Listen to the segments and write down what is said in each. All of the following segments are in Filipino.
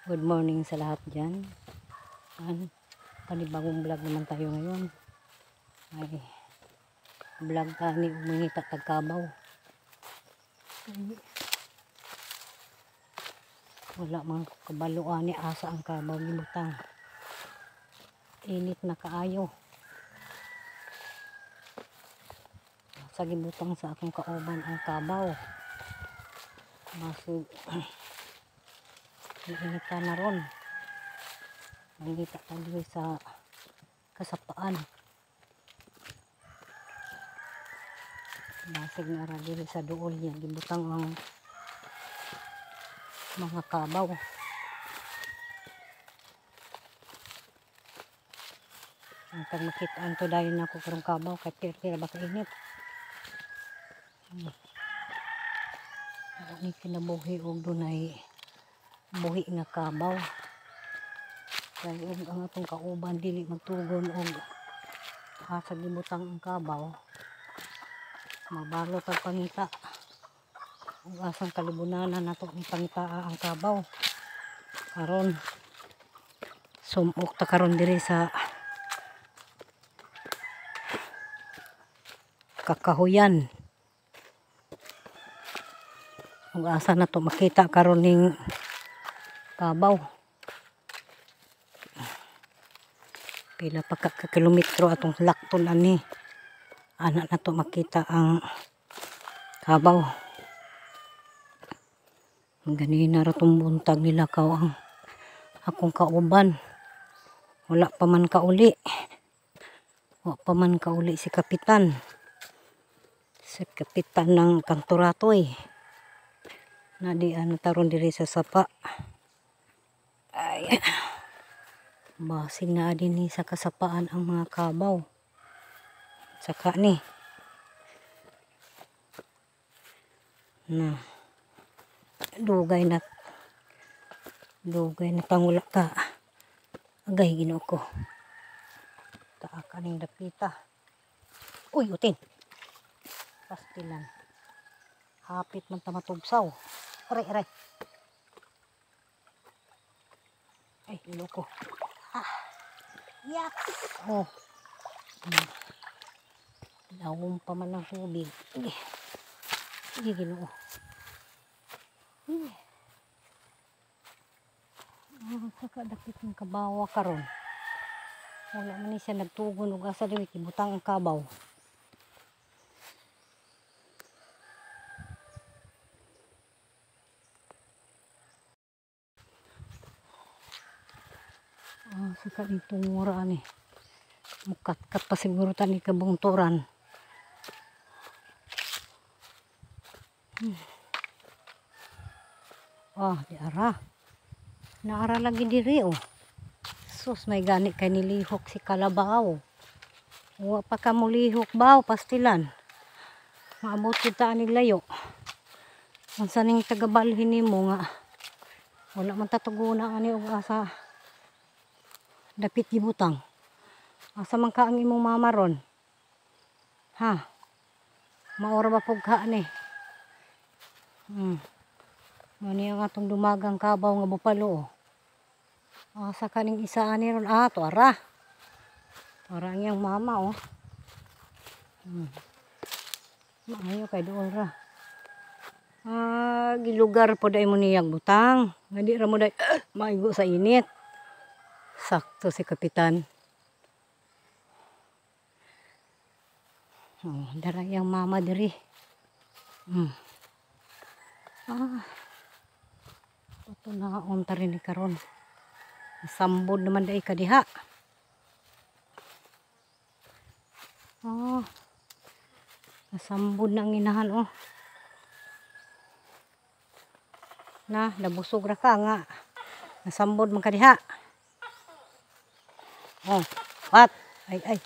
Good morning sa lahat dyan. Panibagong vlog naman tayo ngayon. Ay, vlog ka ni umingita tagkabaw. Wala mang kabaluan ni asa ang kabaw gibutang. Init na kaayo. Sa gibutang sa akong kauban ang kabaw. Masig inita na ron. Nangita tayo sa kasapaan. Masig na ra diri sa duol niya gibutang ang mga kabaw. Ang tag makitaan to dayon ako karong kabaw kay tira ba kainit. Ni kinabuhi og dunay buhi nga kabaw. Kay ang atong kauban dili magtugon og sa gibutang ang kabaw. Mabalot ang pangita. Ug asang kalibunanan nato ang pangitaa ang kabaw. Karon sumok ta karon diri sa kakahuyan. Ug asa na to makita karon ning kabaw. Pila pa ka kilometro atong lakton ani. Ana na to makita ang kabaw. Ganina ra tong buntag nilakaw ang akong kauban. Wala pa man kauli. Wala pa man kauli si kapitan. Si kapitan ng Kantoratoy. Nadian taron diri sa sapa. Ay. Basig na din ni sa kasapaan ang mga kabaw. Saka ni. Na. Dugay na tangula ka. Agay Ginoo ko. Taa kaning dapita. Uy, utin. Pastilan. Hapit man ta matubsaw. Aray. Ay, loko. Yak. Oh. Lawom pa man ang tubig. Sige, Ginoo. Saka dapit ng kabawa karon. Wala man ni siya nagtugon ug asa dili kibutang ang kabaw. Saka itong mura ni. Mukat-kat pa siguro tani kabungturan. Di ara. Naara lagi diri oh. Sus may gani kay nilihok si kalabaw. Wa pa ka mo lihok baw pastilan. Maabot kita ani layo. Unsa ning tagabalhin nimo nga wala man tatuguna ani og asa dapit gibutang. Asa man ka ang imong mama ron? Ha? Maora ba pugha ni? Mani ang atong dumagang kabaw nga bupalo. Asa kaning isa ani ron? To ara. Ara ang iyang mama oh. Maayo kay doon ra. Gilugar po day mo niyang butang. Nga di ra mo day maigo sa init. Sakto si kapitan. Dara yang mama diri. Ito na onta rin ni karon. Sambod naman day kadiha. Nasambod na ang inahan oh. Nabusog ra ka nga. Nasambod man kadiha. What? Ay.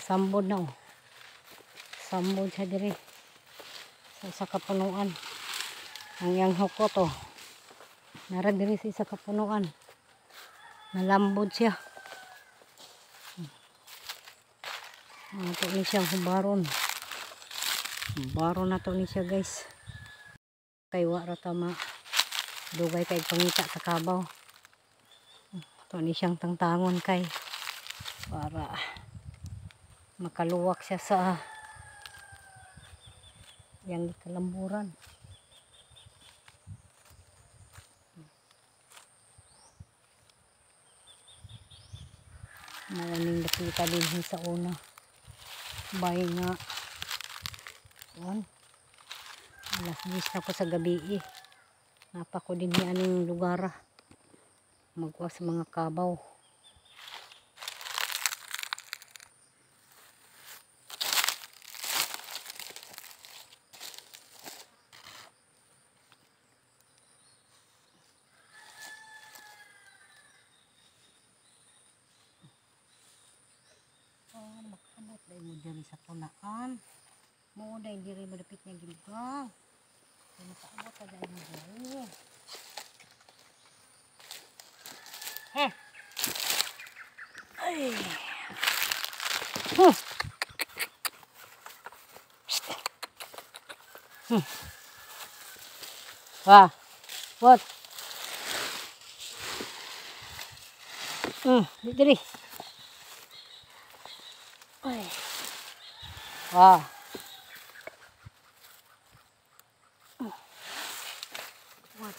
Sambod na oh. Sambod siya diri. Sa kapunuan. Ang yang hukot oh. Nara diri sa isa kapunuan. Nalambod siya. Ito ni siya hubaron. Hubaron na to ni siya guys. Kay wala tama Dugay kay pangita sa kabaw. Ito ni siyang tangtangon kay para makaluwak siya sa yang kalamburan. Maraming nakita din sa una. Bay nga. Yan. Alas 10 na ko sa gabi eh. Napako din ni aning lugar. Magkuha sa mga kabaw. Maghanap dahil mo dyan sa tunaan. Mo dahil diri madapit niya gilgang. Kaya nakaabot ka dahil mo dahil. Heh. Ay. Wah. What? Diri. Ay. Wah. What?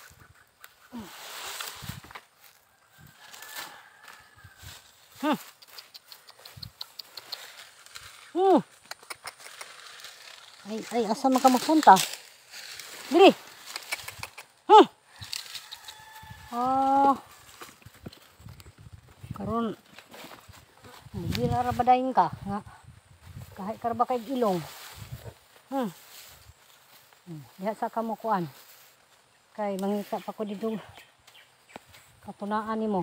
Ay, asa man ka magpunta? Diri. Karon gira ra badayon ka nga kahit ka ba kay ilong. Diha sa kamo kuan. Kay mangita pa ko dito katunaan nimo.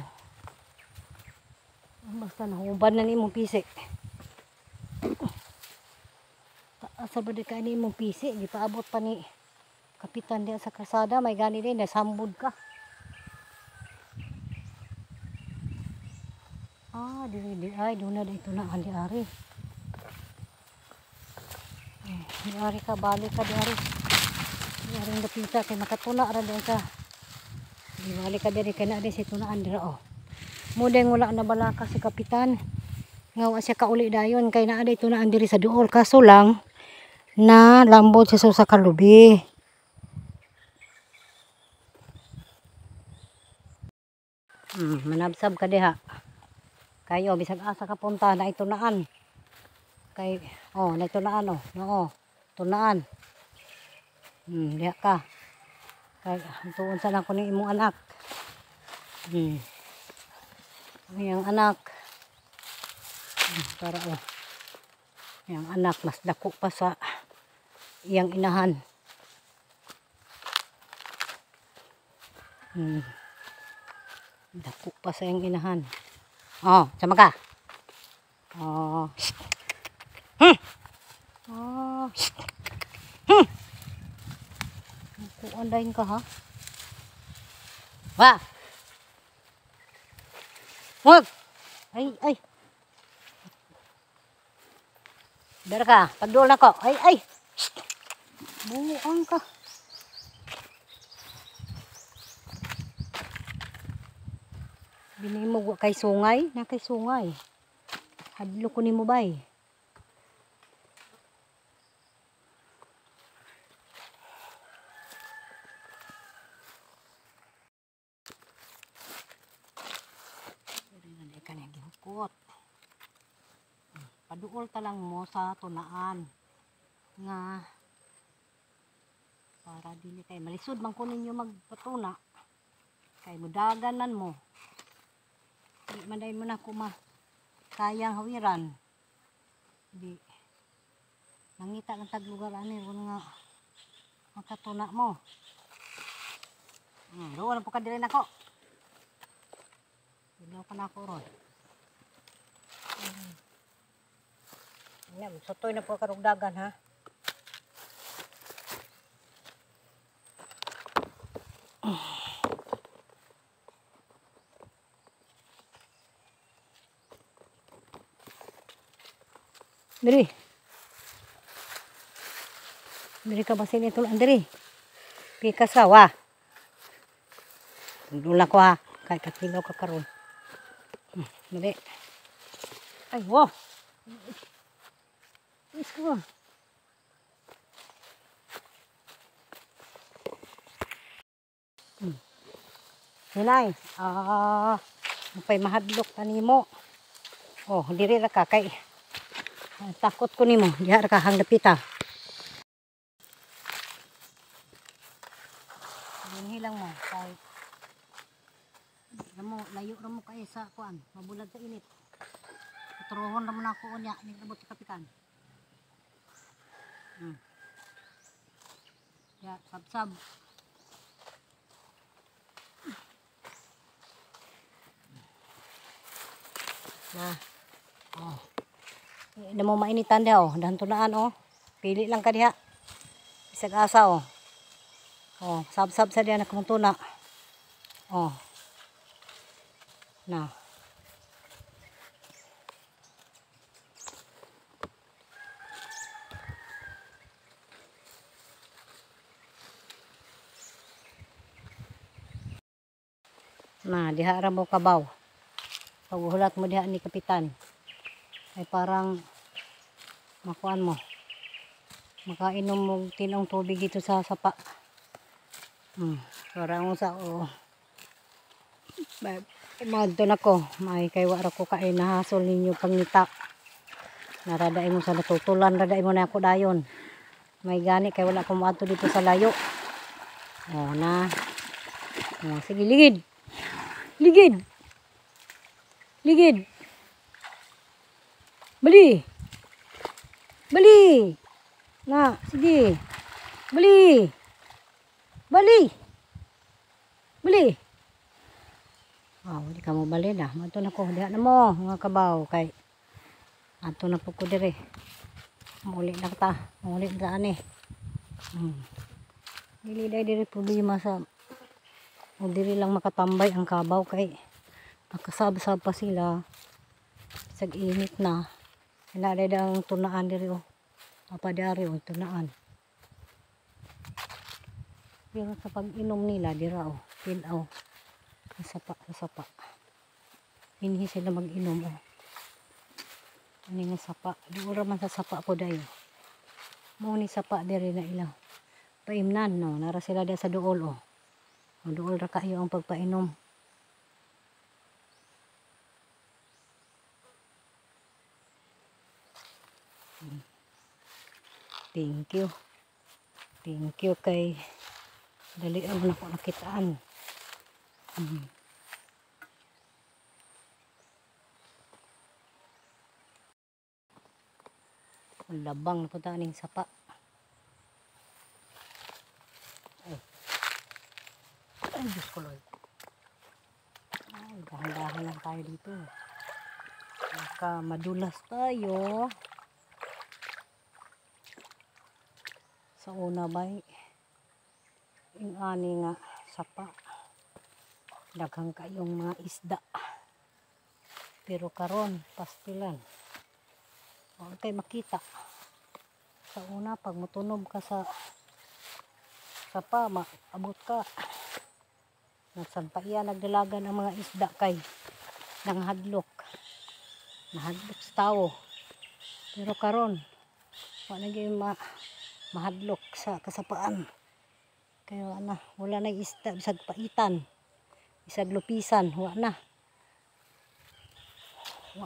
Basta nahuban na nimo pisi. Asa ba di ka nimo pisi, di paabot pa ni kapitan diha sa kalsada, may gani din nasambod ka. Di ay doon na dito na di ari. Di ari ka balik ka di ari. Di ari napita kay makatuna ra din ka. Di balik ka diri kay na din si tunaan dira oh. Mudeng wala na balaka si kapitan. Nga wa siya kauli dayon kay naa dito tunaan diri sa duol kaso lang na lambot siya sa kalubi. Manabsab ka diha. Kayo bisag asa ka punta na itunaan. Kay na itunaan no. Tunaan. Diha ka. Kay tuon sa nako ni imong anak. Yang anak. Para yang anak mas dako pa sa iyang inahan. Dako pa sa iyang inahan. Sama ka. Kuandain ka ha. Wah. Wag. Ay. Dara ka, pagdol na ko. Ay. Buang ka. Binimo kay sungay, na kay sungay. Hadlo ko nimo bay. Dili ka na gihukot. Paduol ta lang mo sa tunaan nga para dili kay malisod man ko ninyo magpatuna. Kay mudaganan mo. Di manday mo na ko kayang hawiran. Di nangita ng taglugar ani nga makatuna mo. Doon po ka dili nako. Dilo ka nako ron. Sotoy na po karugdagan ha. Diri ka basin ito diri. Pikas ka wa. Dula ko ha. Kay kakilaw ka karon. Dali. Ay, wow. Let's go. Hinay. Mapay mahadlok ka nimo. Oh, diri ra ka kay takot ko nimo. Diha ra ka hang dapita. Hilang mo kay layo ra mo kay sa kuan, mabulag sa init. Turuhon ra mo na ako unya ning abot sa kapitan. Ya, sab-sab. Nah. Oh. Ina mo mainitan daw, dahan tunaan oh. Pili lang ka diha. Isag asa oh. Oh, sab-sab sa diha nakamutuna. Oh. Nah. Nah, diha ra mo kabaw. Paghulat mo diha ni kapitan. Ay parang makuan mo. Makainom mo tinong tubig dito sa sapa. Parang sa oh. Madto na ko. May kay wara ko kay nahasol ninyo pangita. Naradaay mo sa natutulan, radaay mo na ako dayon. May gani kay wala ko moadto dito sa layo. Oh na. Oh, sige ligid. Ligid. Ligid. Bali. Bali. Na, sige. Bali. Bali. Bali. Oh, hindi ka mo bali na. Mato na ko. Diha na mo, mga kabaw. Kay, ato na po ko dire. Muli na ta. Muli na ani. Dili day dire problema sa o dili lang makatambay ang kabaw kay nakasab-sab pa sila. Sag init na. Inalay ang tunaan diri oh. Papadari oh tunaan. Pero sa pag-inom nila dira oh, pilaw. Sa sapa. Hinhi sila mag-inom oh. Ani nga sapa, duura man sa sapa ko dayo. Mo ni sapa diri na ilaw. Paimnan no, nara sila dia sa duol oh. Duol ra kayo ang pagpainom. Thank you. Thank you kay dali mo na ko nakitaan. Labang na po ning sapa. Ay, Diyos ko Lord. Ay, dahan-dahan lang tayo dito. Baka madulas tayo. Sa una ba'y yung ani nga sapa. Daghang kayong mga isda. Pero karon pastilan. Huwag kayo makita. Sa una, pag mutunob ka sa sapa, abot ka. Nagsanpaiya, nagdalagan ang mga isda kay nanghadlok. Nahadlok sa tao. Pero karon wala naging mahadlok sa kasapaan. Kaya wala na isda, bisag paitan, bisag lupisan, wala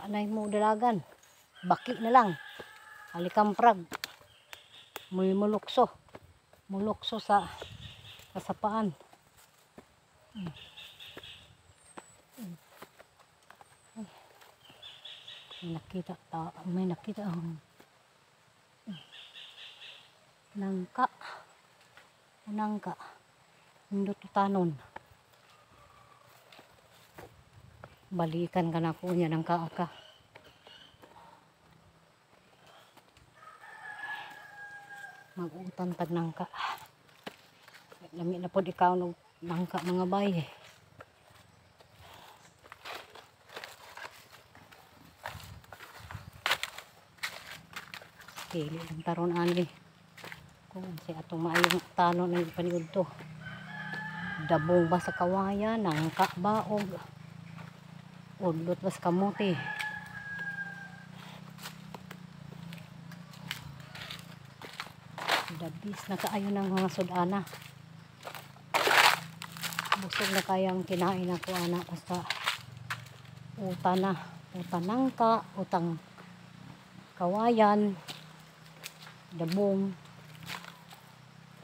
na mo dalagan. Baki na lang. Alikamprag. Mulukso sa kasapaan. May nakita nangka indot tanon. Balikan ka na po niya ng kaaka. Mag-utan tag nangka. Lami na po ikaw ng nangka mga bay. Pili lang taron ani. Kung si atong maayong tanon ng paniud to. dabong ba sa kawayan, nangka ba o udlot ba sa kamuti. Dabis na kaayo ng mga sudana. Busog na kayang kinain ako ana basta uta na, utang nangka, utang kawayan, dabong,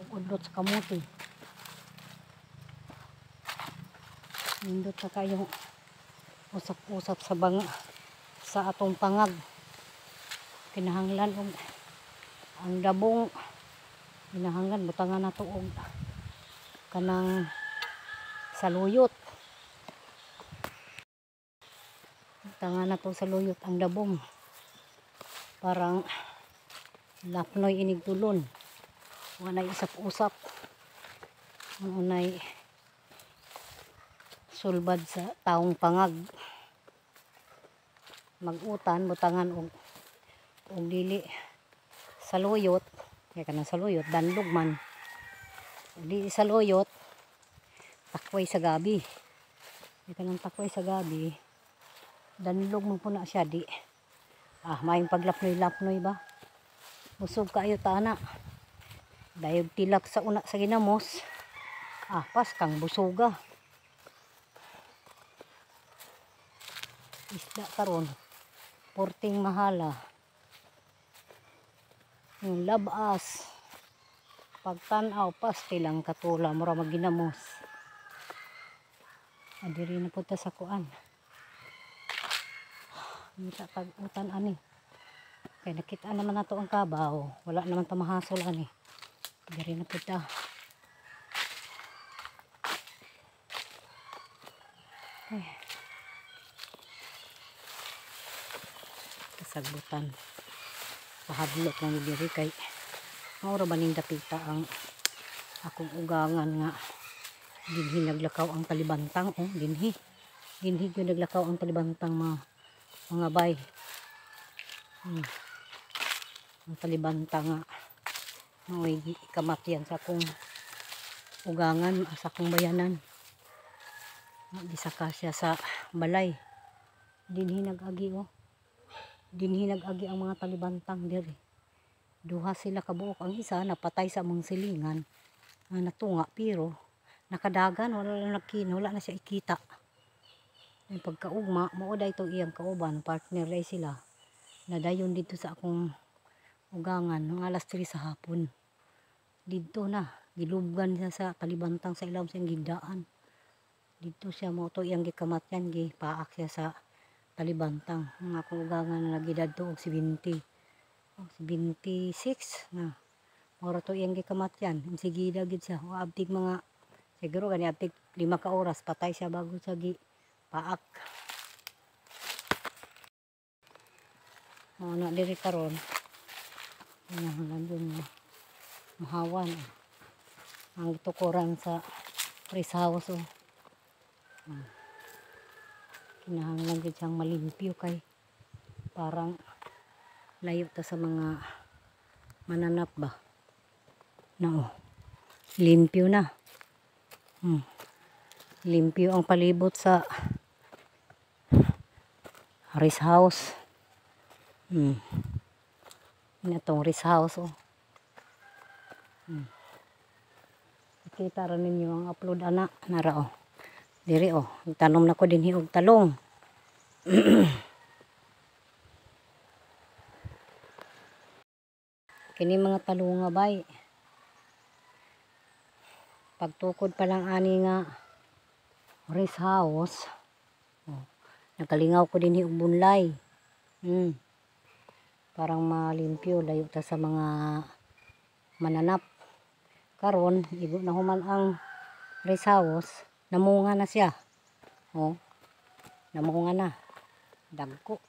udlot sa kamuti. Nindot na kayong usap-usap sa sa atong pangag. Kinahanglan og ang dabong kinahanglan butangan nato og kanang saluyot. Butangan nato saluyot ang dabong. Parang lapnoy inig tulon. Wanay usap-usap. Wanay sulbad sa taong pangag. Magutan butangan og dili saluyot, kaya kanang saluyot danlog man. Dili saluyot takway sa gabi. Kaya kanang takway sa gabi danlog man po na siya di. Maayong paglapnoy-lapnoy ba. Busog kaayo ta ana. Dayog tilak sa una sa ginamos. Pas kang busoga. Isda karon porting mahala. Yung labas pagtanaw pastilang katula mura magginamos. Adiri na po ta sa kuan. Kita tag-utan ani. Kaya nakita naman nato ang kabaw. Wala naman ta mahasol ani. Adiri na po ta. Kasagbutan. Pahadlok ng diri kay maura baning dapita ang akong ugangan nga dinhi naglakaw ang talibantang dinhi gyud naglakaw ang talibantang mga bay. Ang talibantang nga may kamatyan sa akong ugangan sa akong bayanan. Gisaka siya sa balay. Dinhi nag-agi dinhi nag-agi ang mga talibantang diri. Duha sila kabuok. Ang isa napatay sa among silingan. Natunga pero nakadagan wala na siya ikita. Yung pagkaugma mao day to iyang kauban partner day sila. Nadayon dito sa akong ugangan ng alas 3 sa hapon. Dito na gilubgan siya sa talibantang sa ilaw siyang gidaan. Dito siya mao to iyang gikamatyan gipaak siya sa talibantang. Ang akong ugangan na nagidad to og 70. 26 na. Ora to iyang gikamatyan. Sige gid siya. Abtig mga siguro gani abtig 5 ka oras patay siya bago siya gipaak. Na diri karon. Nandun mahawan. Ang tukuran sa press house kinahanglan gid siyang malimpyo kay parang layo ta sa mga mananap ba na limpyo na. Limpyo ang palibot sa rest house. Itong rest house kita ra ninyo ang upload ana nara diri tanom na ko dinhi og talong. Kini mga talong nga bay. Pagtukod pa lang ani nga rest house. Nakalingaw ko dinhi og bunlay. Parang malimpyo layo ta sa mga mananap. Karon igo na human ang rest house, namunga na siya. Namunga na. Dagko.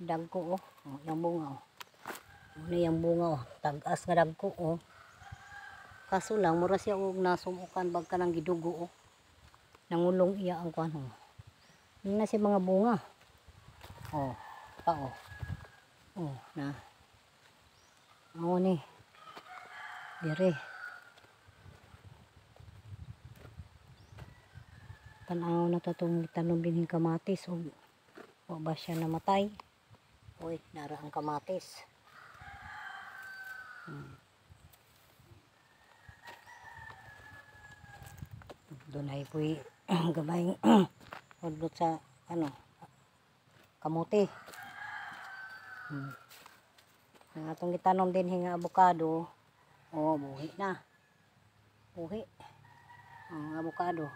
Yang bunga Ano yung bunga tagas nga dagko Kaso lang mura siya og nasumukan bag kanang gidugo Nangulong iya ang kuan na siya mga bunga. Na. Ni. Dire. Tanaw na to itong tanom din yung kamatis. O ba siya namatay? Uy, nara ang kamatis. Doon ay po'y gabayng hudlot sa kamote. Ang atong gitanom din hinga avocado. Buhi na. Buhi. Ang avocado.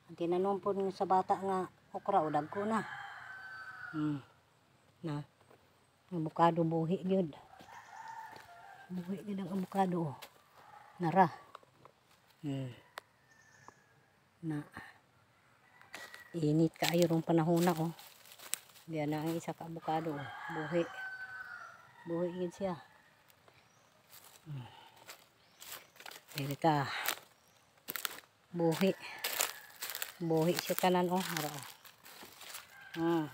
Ang tinanom po sa bata nga okra o dagko na. Na. Avocado buhi gyud. Buhi gyud ang avocado. Nara. Na. Init kaayo rong panahon na Diyan na ang isa ka avocado. Buhi. Buhi gyud siya. Dito. Buhi. Buhi siya tanan Ara.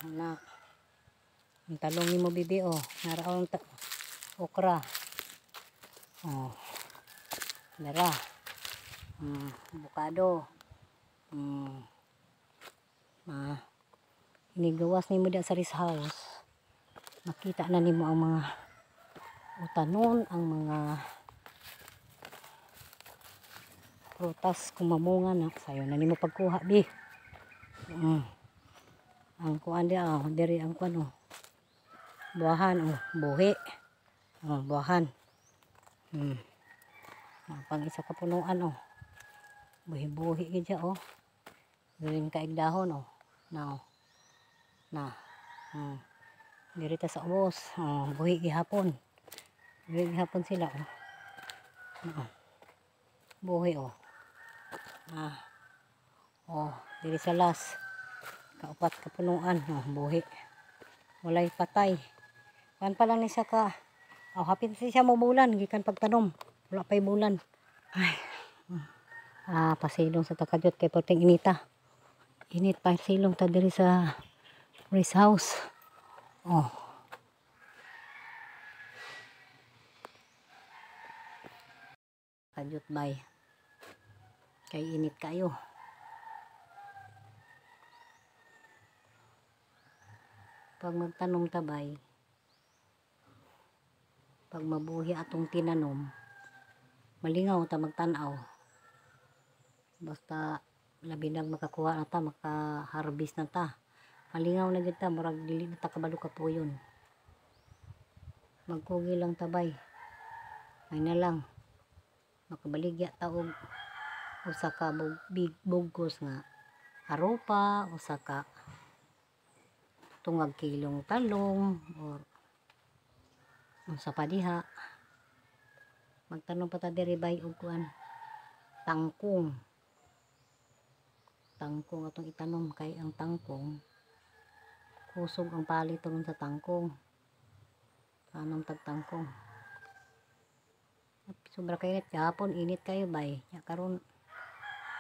Na. Ang talong ni mo bibi Nara ang okra. Nara. Avocado. Inigawas ni mo da sa rest house. Makita na nimo ang mga utanon, ang mga prutas kumamunga na. Sayo na nimo pagkuha bi. Ang kuan dia diri ang kuan buahan buhi. Buahan. Pang isa ka punuan buhi-buhi gid siya Galing kaig dahon Na. Diri ta sa ubos. Buhi gihapon. Buhi gihapon sila Buhi diri sa las. Kaupat ka punuan buhi. Walay patay. Kan pa lang ni siya ka. Hapit siya mo bulan gikan pagtanom. Wala pay bulan. Ay. Pasilong sa takadyot kay puting inita. Init pa silong ta diri sa rest house. Kadyot bay. Kay init kayo. Pag magtanom tabay, pag mabuhi atong tinanom, malingaw ta magtanaw. Basta labi na makakuha na ta, maka-harvest na ta. Malingaw na gid ta, murag dili na ta kabalo kapuyon. Magkugi lang tabay. Ay na lang. Makabaligya ta og usa ka bugkos nga aropa, usa ka tungag kilong talong or unsa pa diha. Magtanong pa ta diri bay og kuan tangkong. Tangkong atong itanom kay ang tangkong kusog ang paliton sa tangkong. Tanom tag tangkong. Sobra kay init kahapon, init kayo bay. Karon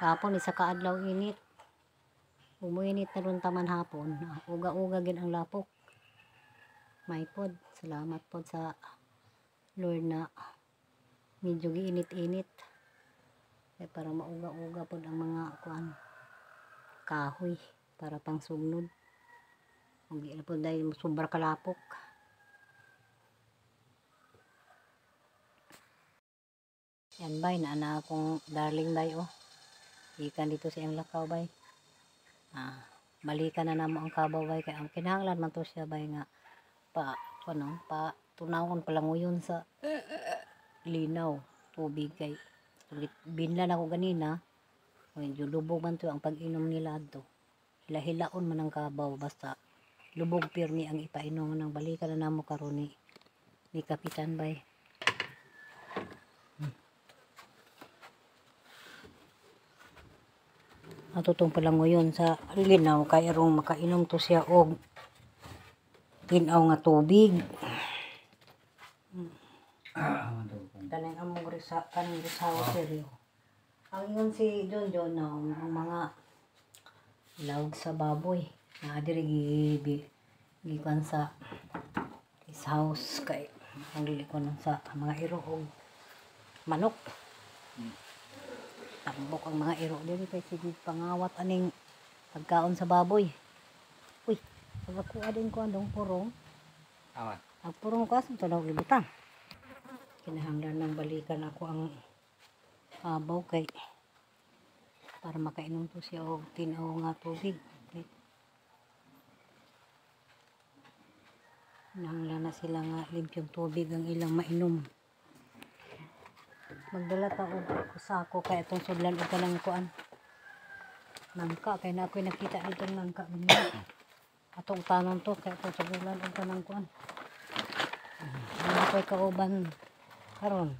kahapon isa ka adlaw init. Umuinit na ron taman hapon. Uga-uga gid ang lapok. May pod, salamat pod sa Lord na medyo giinit-init. Kaya para mauga-uga pod ang mga kuan kahoy para pang sugnod. Kung di na po dahil sobra kalapok. Yan bay, naana akong darling bay Ikan dito sa iyang lakaw bay. Balikan na namo ang kabaw bay kay ang kinahanglan man to siya bay nga pa tunawon palanguyon sa linaw tubig kay binlan ako ganina. Medyo lubog man to ang pag-inom nila adto. Hilahilaon man ang kabaw basta lubog pirmi ang ipainom ng balikan na namo karon ni Kapitan bay. Atutong palanguyon sa linaw kay arong makainom to siya og tinaw nga tubig. Tanan among kanang risawa seryo. Ang ingon si John ang mga lawg sa baboy na diri gikan sa his house kay ang lilikon sa mga iro og manok. Tambok ang mga iro diri kay sige pangawat aning pagkaon sa baboy. Uy, pagkuha din ko andong purong. Aman. Ang purong ko asan to daw libutang. Kinahanglan nang balikan ako ang abaw kay para makainom to siya og tinaw nga tubig. Okay. Nanglan na sila nga limpyong tubig ang ilang mainom. Magdala ta og kusako kay atong sudlan og kanang kuan. Nangka kay na ako'y nakita dito ng nangka ganyan. Atong tanon to kay atong sugulan og kanang kuan. Ano ako'y kauban karon.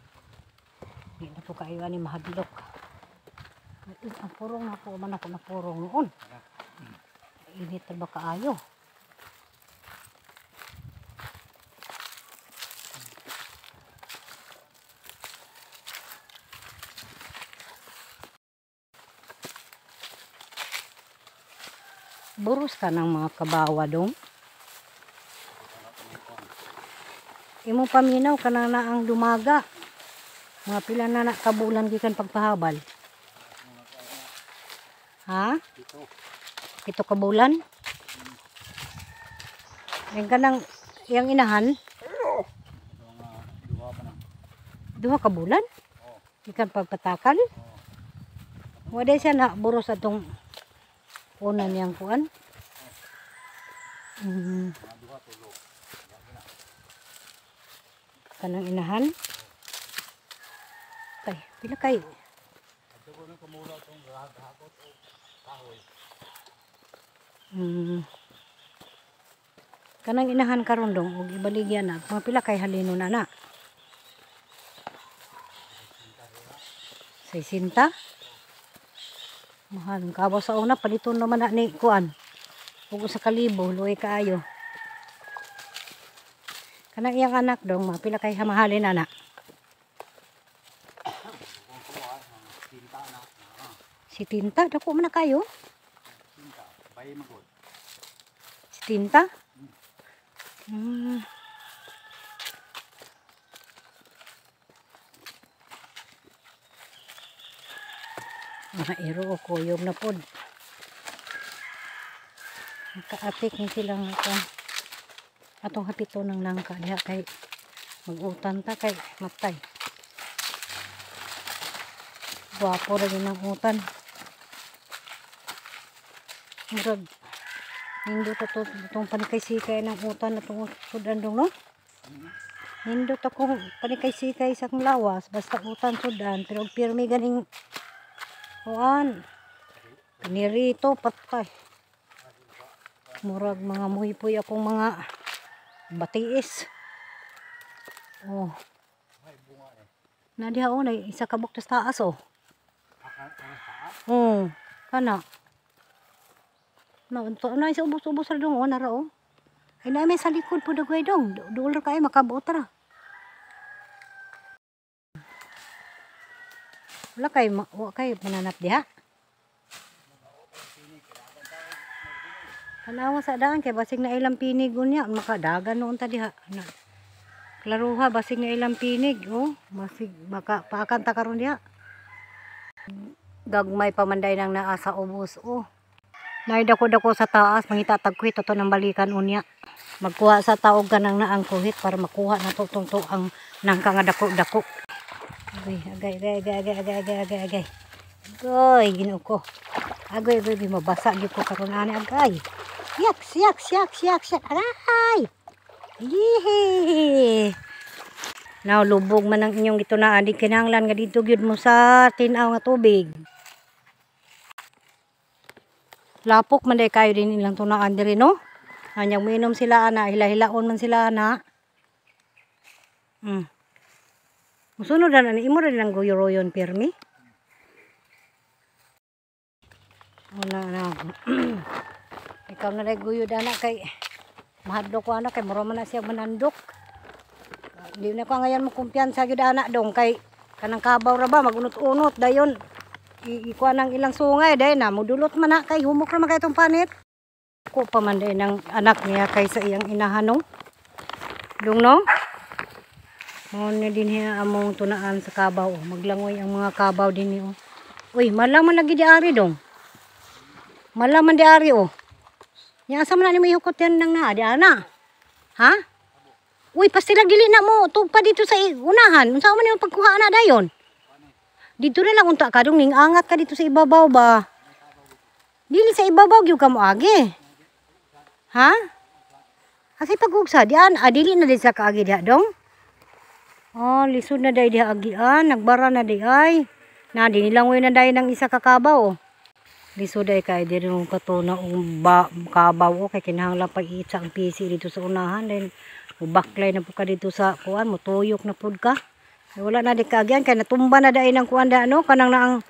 Di na to kayo ani mahadlok. Ang purong na po man ako na purong noon. Init ba kaayo? Buros ka ng mga kabawa dong. Imo paminaw ka na ang dumaga. Mga pila na kabulan gikan pagpahabal. Ha? Ito kabulan? Yan ka ng iyang inahan? Duha ka bulan? Gikan pagpatakal? Wala siya na buros atong una niyang kuan. Kanang inahan. Kay, pila kay. Kanang inahan karon dong ug ibaligyan na. Mga pila kay halino na na. 60. Mahal ang kabaw sa una, paliton naman na ni kuan. Huwag sa kalibo, luwi kaayo. Kanang iyang anak dong, mapila kay hamahalin anak. Si Tinta, dako man na kayo? Si Tinta? Mga iro o kuyog na pod. Nagkaatik ni silang atong hapito ng nangka diha kay mag-utan ta kay matay. Guwapo rin ng utan. Murag nindot ato itong panikay-sikay ng utan atong sudan dong no? Nindot akong panikay-sikay sa lawas basta utan sudan pero pirmi ganing kuan kanirito patay. Murag mga muhipoy akong mga batiis. Oh. Na diha na isa ka buktas taas oh. Kana. Na unto na isa ubos-ubos ra dong na ra oh. Ay na may sa likod po dagway dong. Duol ra kay makabuot ra. Wala kay mananap diha. Tanawa sa daan kay basig na ilang pinig unya makadagan noon ta diha. Klaruha basig na ilang pinig oh, basig baka paakanta karon diha. Gagmay pamanday nang naa sa ubos oh. Nay dako-dako sa taas mangita tagkuhit to ng balikan unya. Magkuha sa taog kanang naang kuhit para makuha na to ang nangka nga dako-dako. Agay. Agay, ginoo ko. Agay, mabasa gyud ko karon ani agay. Siyak. Aray! Yee! Now, lubog man ang inyong gitunaan. Di kinahanglan nga dito gyud mo sa tinaw nga tubig. Lapok man day kayo din ilang tunaan diri no? Anyang minom sila ana, hila-hilaon man sila ana. Musunod na imo rin lang guyo-royon pirmi. Na. Ikaw na rin guyo dana kay mahadlok ko anak kay mura man na siya manandok. Di na ko ngayon mo kumpiyansa gyud anak dong kay kanang kabaw ra ba magunot-unot dayon. Ikuha ng ilang sungay day na mudulot man na kay humok ra man kay tong panit. Ko pa man day ng anak niya kay sa iyang inahanong. Dong no? Mo ni din hiya among tunaan sa kabaw. Maglangoy ang mga kabaw din niyo. Uy, malaman lagi di ari dong. Malaman di ari oh. Nya asa man ni mo ihukot yan nang na di ana. Ha? Uy, pastilag dili na mo tugpa dito sa unahan. Unsa man yung pagkuha na dayon? Dito na lang unta ka dong ning angat ka dito sa ibabaw ba? Dili sa ibabaw gyud ka mo agi. Ha? Kasi pagugsa diyan, dili na di sa kaagi diha dong. Oh, lisod na day diha agian, nagbara na di ay. Na di nilangoy na day ng isa ka kabaw. Lisod day kay diri nung katuna kabaw o kay kinahanglan pag-iitsa ang PC dito sa unahan then baklay na po ka dito sa kuan mo tuyok na pud ka. Ay, wala na di kaagian kay natumba na day ng kuan da ano kanang naang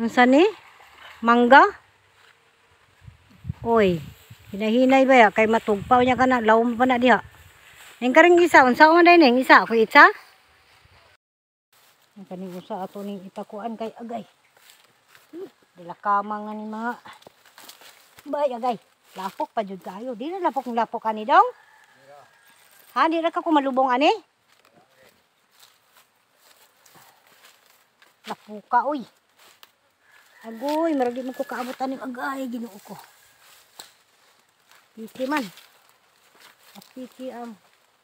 unsa ni? Mangga. Oy, hinahinay ba ya kay matugpaw niya kana lawom pa na diha. Ning karing isa unsa man day ning isa ako itsa? Ang kaning usa ato ning itakuan kay agay. Dila kamang nga ni mga bay agay. Lapok pa jud kayo. Di na lapok ng lapok ani dong. Ha, di ra ka kumalubong ani? Lapuka oy. Agoy, maragi man ko kaabot ani agay Ginoo ko. Piki man. Piki ang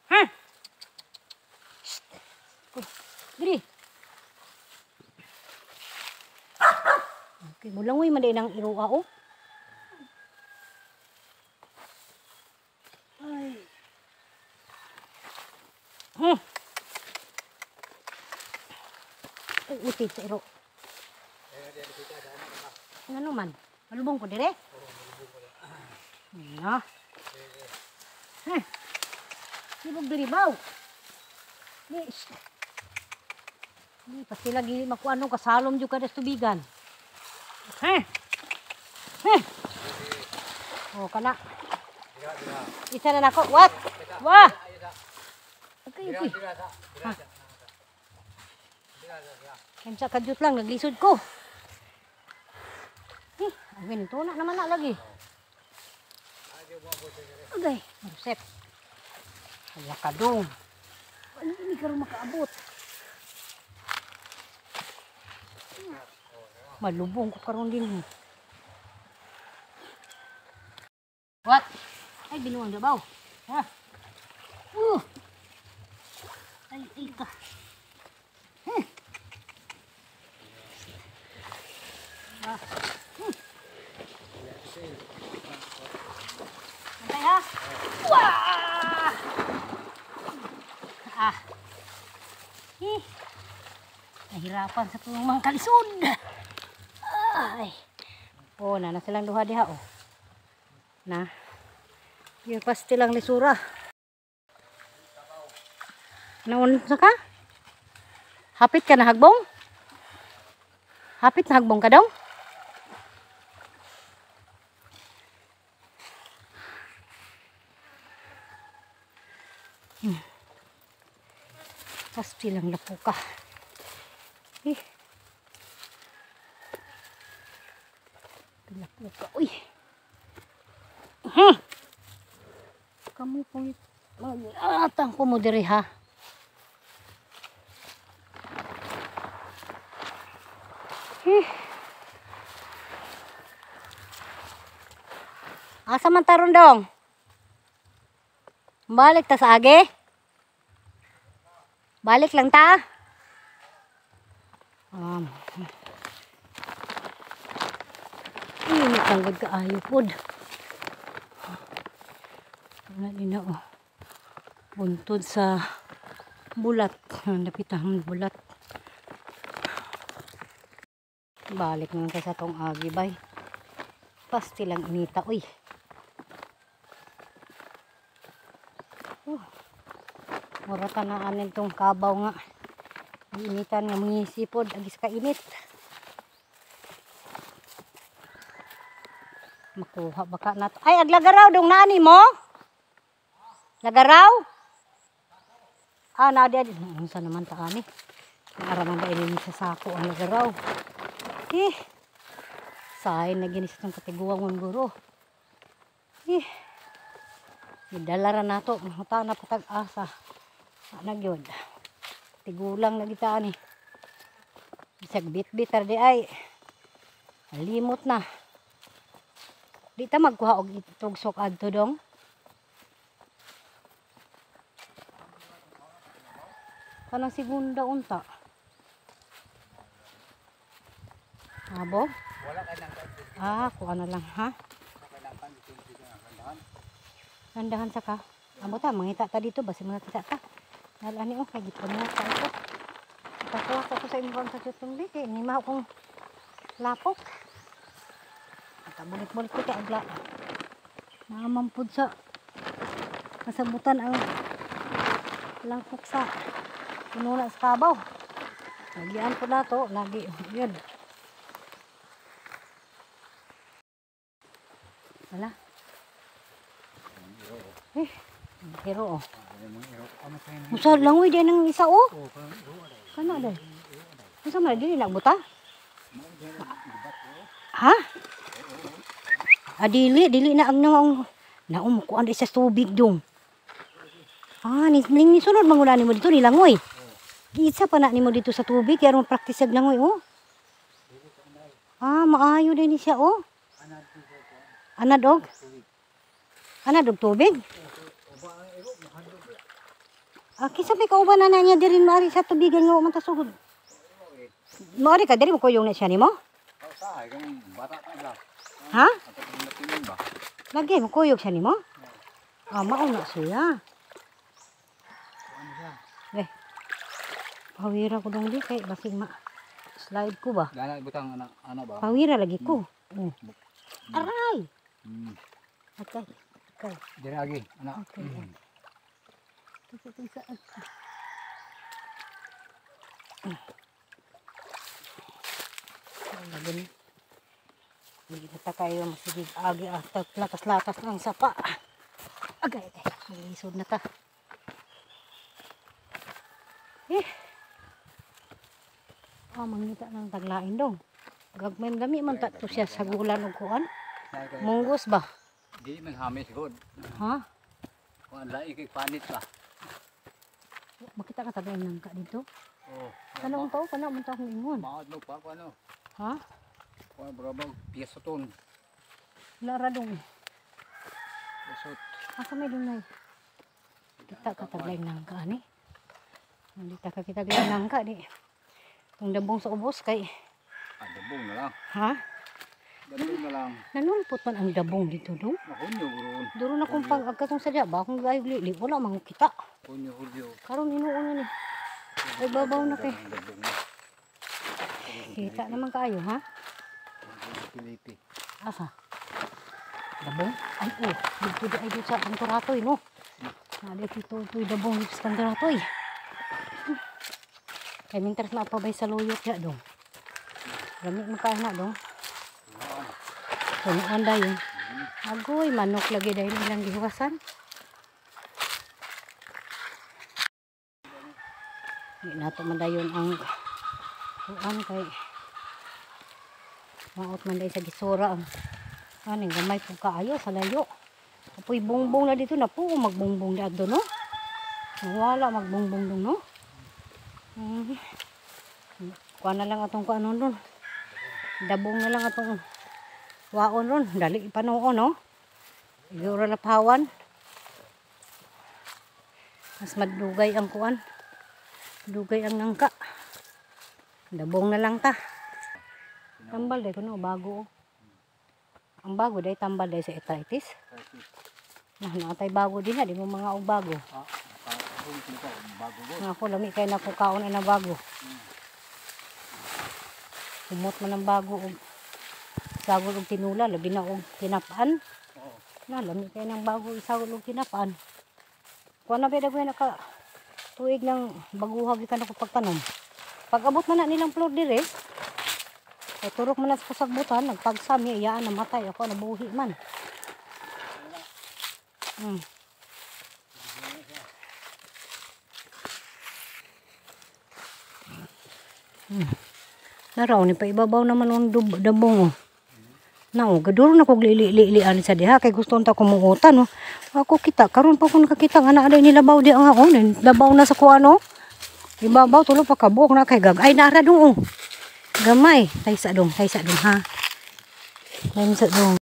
ha. Diri. Okay, mulangoy man din ang iruwa oh. Ay. Ay, utit sa iro. Ano man? Malubong ko dire? Na. Sibog diri baw. Ni pasti lagi makuano kasalom jud kada tubigan. Oh, kana. Isa na nako. What? Wah. Okay, okay. Ha. Kansa kadyot lang naglisod ko. Ang ganito na naman na lagi. Okay, marusep. Wala ka dong. Hindi ka rin makaabot. Malubong ko karon din. What? Ay, binuang dabaw. Ha? Ay, ka. Antay ha? Wah! Nahirapan sa tulong mga kalisod. Ay. Oh, na silang duha diha oh. Na. Yung pasti lang lisura. Naun sa ka? Hapit ka na hagbong? Hapit na hagbong ka daw? Pasti lang lapo ka. Lapo ka. Uy. Kamu pong mag-atang ko mo diri ha. Asa man taron dong? Balik ta sa age? Balik lang ta? Init lang gud kaayo pod. Wala din na oh. Buntod sa bulat. Napitan bulat. Balik naman ta sa tong agi bay. Pasti lang inita uy. Mura tanaan itong kabaw nga. Initan nga mga sipod. Agis ka init. Makuha baka nato. Ay, aglagaraw dong nani mo? Lagaraw? Na di. Unsa naman ta ani? Naaraman ba ini sa sako ang lagaraw? Sain na ginis itong katiguang ng guro. Idala ra nato. Mahuta na patag asa. Nagyod. Tigulang na kita ni. Bisag bit-bitar di ay. Limot na. Di ta magkuha og itugsok adto dong. Kanang segunda unta. Abo? Wala kay nang Kuha na lang ha. Nandahan sa ka. Amo ta, mangita ta dito basi mga kita ta. Nalani kay gito mo sa ito. Pagkuha ko sa imong sa tutong di kay ni mao kong lapok. Kabulit-bulit ko kay agla. Namampud sa kasabutan ang lapok sa pinuna sa kabaw. Lagian po na to, lagi yun. Wala. Hero oh. Musal lang uy din ng isa oh. Kana dai. Unsa man dili nagbuta? Ha? Dili na ang naumukuan sa tubig dong. Ni sunod mangulan nimo dito nilangoy. Giitsa pa na nimo dito sa tubig kaya mo practice ag langoy oh. Maayo din ni siya oh. Anadog tubig. Kisa may kauban na niya diri maari sa tubigan nga man ta sugod. Maari ka diri mo kuyong na siya nimo? Ha? Lagi mo kuyog siya nimo? Mao na siya. Pawira ko dong di kay basig slide ko ba? Dala butang ana ba? Pawira lagi ko. Aray. Okay. Diri lagi ana. Okay. Hindi na kayo masigig agi at lakas-lakas ng sapa. Agay, malisod na ta. Mangita ng taglain dong. Gagmay gami man ta to siya sa gulan og kuan. Munggos ba? Di man hamis god. Ha? Kuan lai kay panit ba. Makita ka tagay nangka dito? Oh. Kanang tao kana man ta akong ingon. Maad mo pa ano? Ha? Kuan brabag piyeso ton. Lara dong. Lasot. Asa may dunay? Kita ka tagay nangka ani. Nandita ka kita tagay nangka di. Kung dabong sa ubos kay Dabong na lang. ha? Dabong na lang. Nanulpot man ang dabong dito dong. Mahunyo guron. Duro na kung pag agkatong sadya ba kung gayog lili wala mang kita. Hunyo. Karon inuuna ni. Ay babaw na kay. Dabong na. Kita naman kayo ha? Pilipi. Asa? Dabong? Ay dito di ay dito sa Kantoratoy no. Dito dabong dito sa Kantoratoy. Kay mintas na pa bay sa luyot ya dong. Gamit mo kaya na dong. Punuan dayon. Agoy manok lagi dayon ilang gihugasan. Di nato man dayon ang kuan kay maot man day sa gisura ang aning gamay pug kaayo sa layo. Apoy bongbong na dito na po magbongbong na do no. Wala magbongbong dong no. Kuha na lang atong kuanon ron. Dabong na lang atong waon ron. Dali ipanoon no. Igura na pawan. Mas madugay ang kuan. Dugay ang nangka. Dabong na lang ta. Tambal day ko no bago. Ang bago day tambal day sa arthritis. Natay bago din ha. Di mo mga og bago. Ako lami kay nakukaon na bago. Umot man ang bago og sagol og tinula labi na og tinapaan. Lami kay nang bago isagol og tinapaan. Kuan na beda ko naka tuig ng baguhag ikan ako pagtanom. Pag abot man na nilang flor dire, ay turok man na sa kasagbutan, nagpagsami iyaan namatay ako nabuhi man. Naraw ni pa ibabaw naman ang dabong oh. Nao gaduro na kog lili-lilian sa diha kay gusto ta kumuutan no. Ako kita karon pa ko nakakita nga naa ni labaw di ang aon labaw na sa kuano. Ibabaw tulo pa kabuk na kay gag ay nara dong oh. Gamay taysa dong ha. Ngayon sa dong.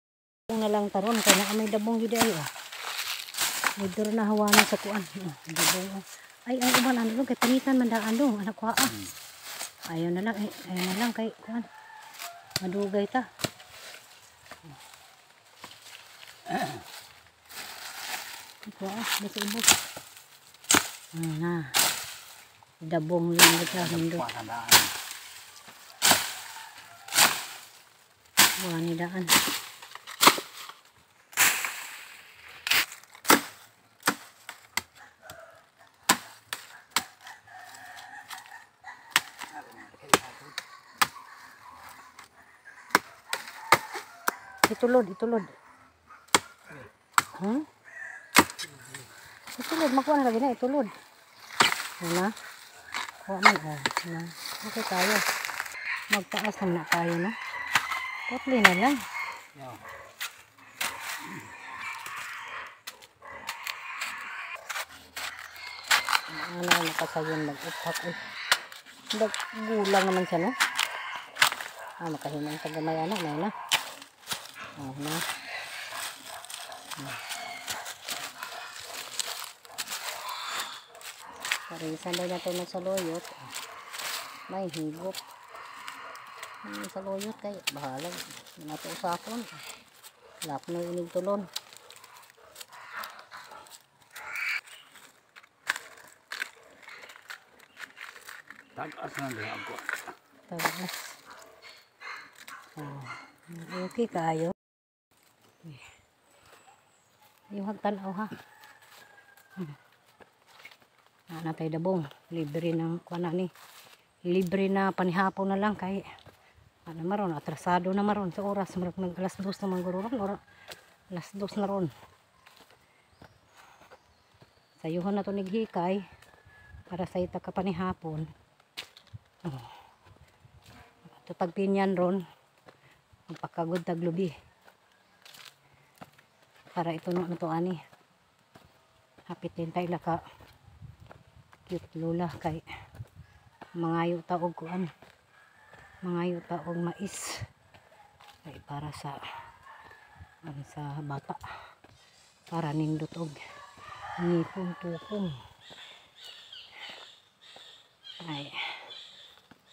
Na lang taron kay na may dabong gid ay. Dito na hawanan sa kuan. Dabong. Ay uban ano kay panitan man daan dong anak ko. Ayaw na lang ayaw na lang kay kuan. Madugay ta. Ito basta ubos. Na. Dabong lang kita hindot. Wani daan. Itulod. Itulod, makuha na lagi na, itulod. Yan na. Kuha mo, na. Okay tayo. Magtaas naman na tayo, no? Potli na lang. Ano, nakasayon mag-upak. Gulang naman siya, no? Makahinang sa gamay, ano, na. Na. Parisan daw natin ng saloyot. May higop. Sa loyot kay bahalag. Nato usapon. Lap na inig tulon. Tagas na lang ako. Tagas. Okay kayo. Yung hagtanaw ha. Natay dabong. Libre ng kuana ni. Libre na panihapon na lang kay ano maron atrasado na maron sa oras maron nag alas 2 na manguron or alas 2 na ron. Sayuhon na to nighikay para sa ita ka panihapon. Ito pagpinyan ron magpakagod taglubi. Para ito no to ani. Hapit din tayo laka cute lula kay mangayo taog kuan. Mangayo taog mais. Kay para sa bata. Para nindot og ngipon tukong. Ay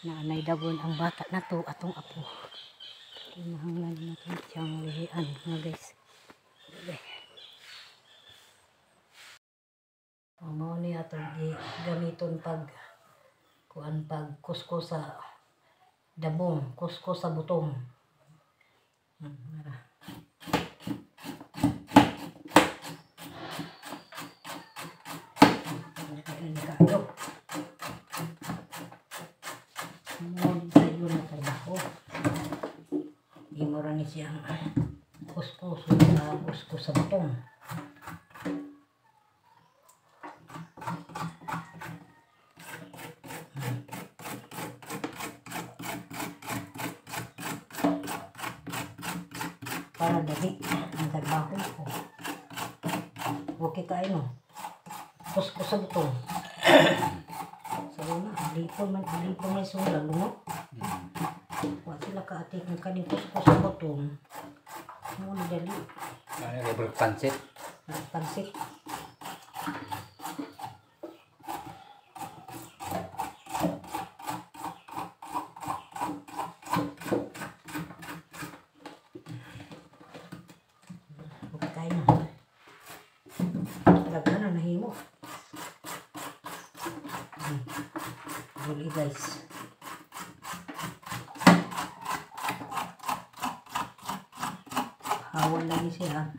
naanay dabon ang bata na to atong apo. Kinahanglan natin siyang lihian nga guys. Mao ni atong gamiton pag kuan pag kuskus sa dabong, kuskus sa butong. Imura ni siyang kuskus sa butong. Para dali ang trabaho ko. Okay kayo no? Kuskus sa butong. So na, alipon may sulang no? Huwag sila kaatik ng kaning kuskus sa butong. Muna dali. Ano yung pansit? Pansit. Huli guys. Hawan lagi siya.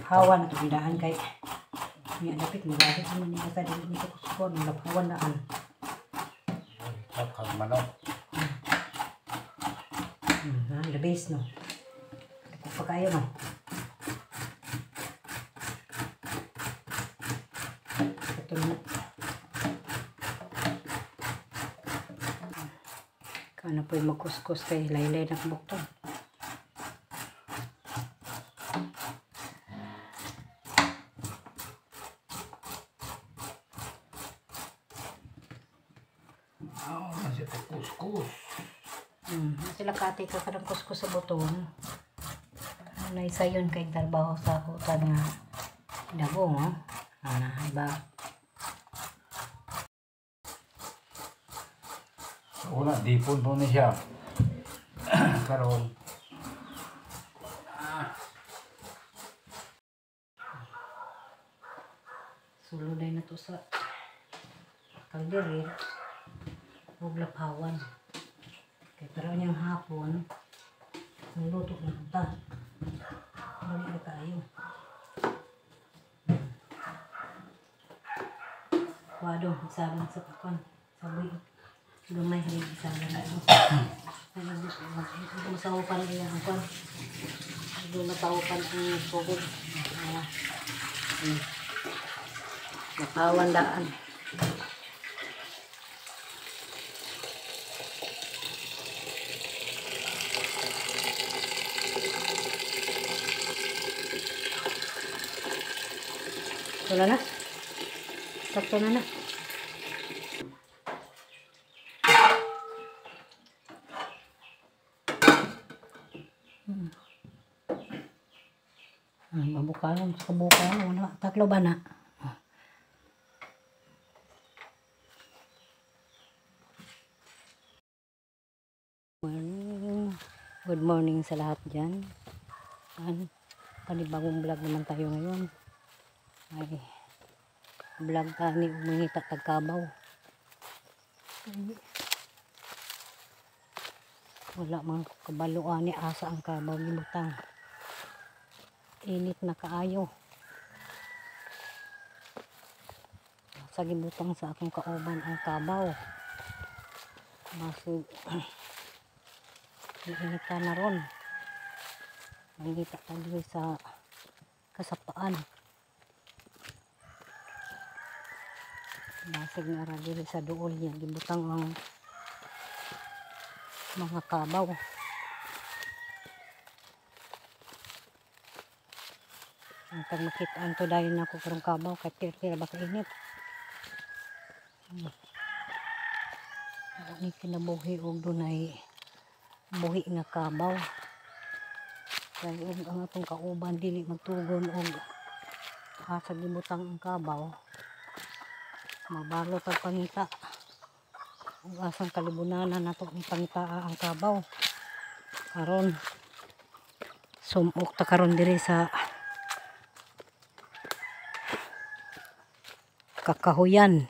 Hawan tindahan kay niya dapat magagit naman niya sa dili nito kuskon ng hawan naan. Kag manok. The base no. Pa kayo no. Ito na. Kana po yung magkuskus kay laylay na buktong. Masih kuskus. Sila kati ka karang kuskus sa buton. Naisa yun kay trabaho sa hutan nga dabong, oh. Iba. Wala, dipon po na siya. Karoon. Suluday na to sa kalderir. Huwag lapawan. Kaya pero niyang hapon, nagluto na kita. Balik na tayo. Wado, isalang sa pakon. Sabi, lumay rin isalang na ito. Masawapan niya ang kon. Matawapan ang COVID. Lapawan daan. Wala na. Sakto na na. Mabukalong sa kabukalong. Wala. Tatlo ba na? Good morning sa lahat dyan. Panibagong vlog naman tayo ngayon. Ay, vlog ni umingita tagkabaw. Wala mga kabaluan ni asa ang kabaw gibutang. Init na kaayo. Sa gibutang sa akong kauban ang kabaw. Masig init na ron. Mangita tayo sa kasapaan. Masig na radili sa duol niya. Gibutang ang mga kabaw. Ang pag makitaan to dahil na ako karong kabaw. Kaya tira ba kainit. Ini kinabuhi og dunay buhi nga kabaw. Kaya ang atong kauban dili magtugon og sa gibutang ang kabaw. Mabalot ang pangita. Ug asang kalibunanan nato ang pangita ang kabaw. Karon sumok ta karon diri sa kakahuyan.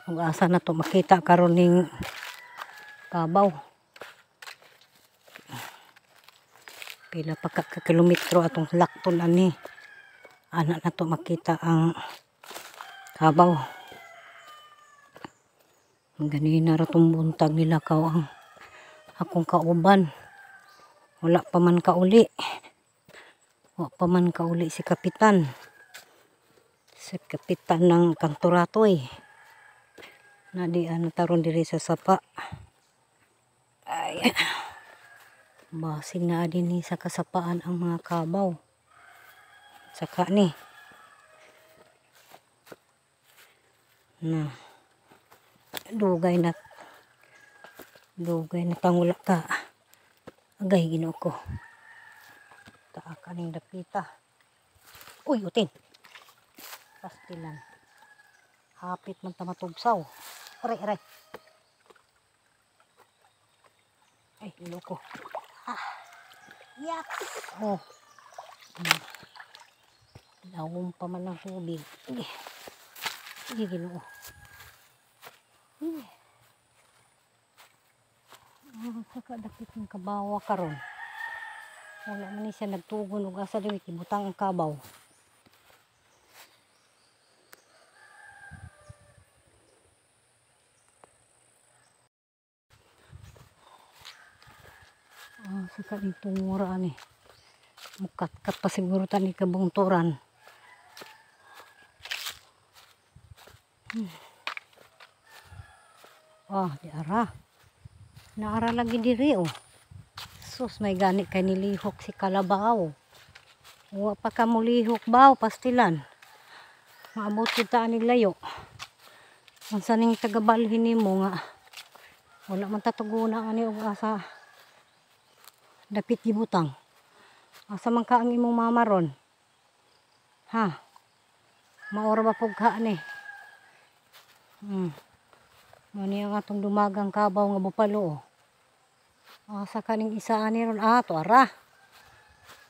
Ug asa na to makita karon ning kabaw. Pila pa ka kilometro atong lakton ani. Ana na to makita ang kabaw. Ganina ra tong buntag nilakaw ang akong kauban. Wala pa man kauli. Wala pa man kauli si kapitan. Si kapitan ng Kantoratoy. Nadian taron diri sa sapa. Ay. Basig na din ni sa kasapaan ang mga kabaw. Saka ni. Na. Dugay na pangula ka. Agay Ginoo ko. Taa kaning dapita. Uy, utin. Pastilan. Hapit man ta matugsaw. Aray. Ay, Ginoo ko. Yak. Oh. Lawom pa man ang tubig. Sige, Ginoo. Kakadapit ng kabawa karon. Wala man siya nagtugon ug asa dili kibutang ang kabaw. Saka itong mura ni. Mukat-kat pa siguro tani kabungturan. Di ara. Naara lagi diri oh. Sus may gani kay nilihok si kalabaw. Wa pa ka mo lihok baw pastilan. Maabot kita ani layo. Unsa ning tagabalhin nimo nga Wala man tatuguna ani og asa dapit gibutang. Asa man ka ang imong mama ron? Ha? Maora ba pug ka ni? Mani ang atong dumagang kabaw nga bupalo. Asa kaning isa ani ron? To ara.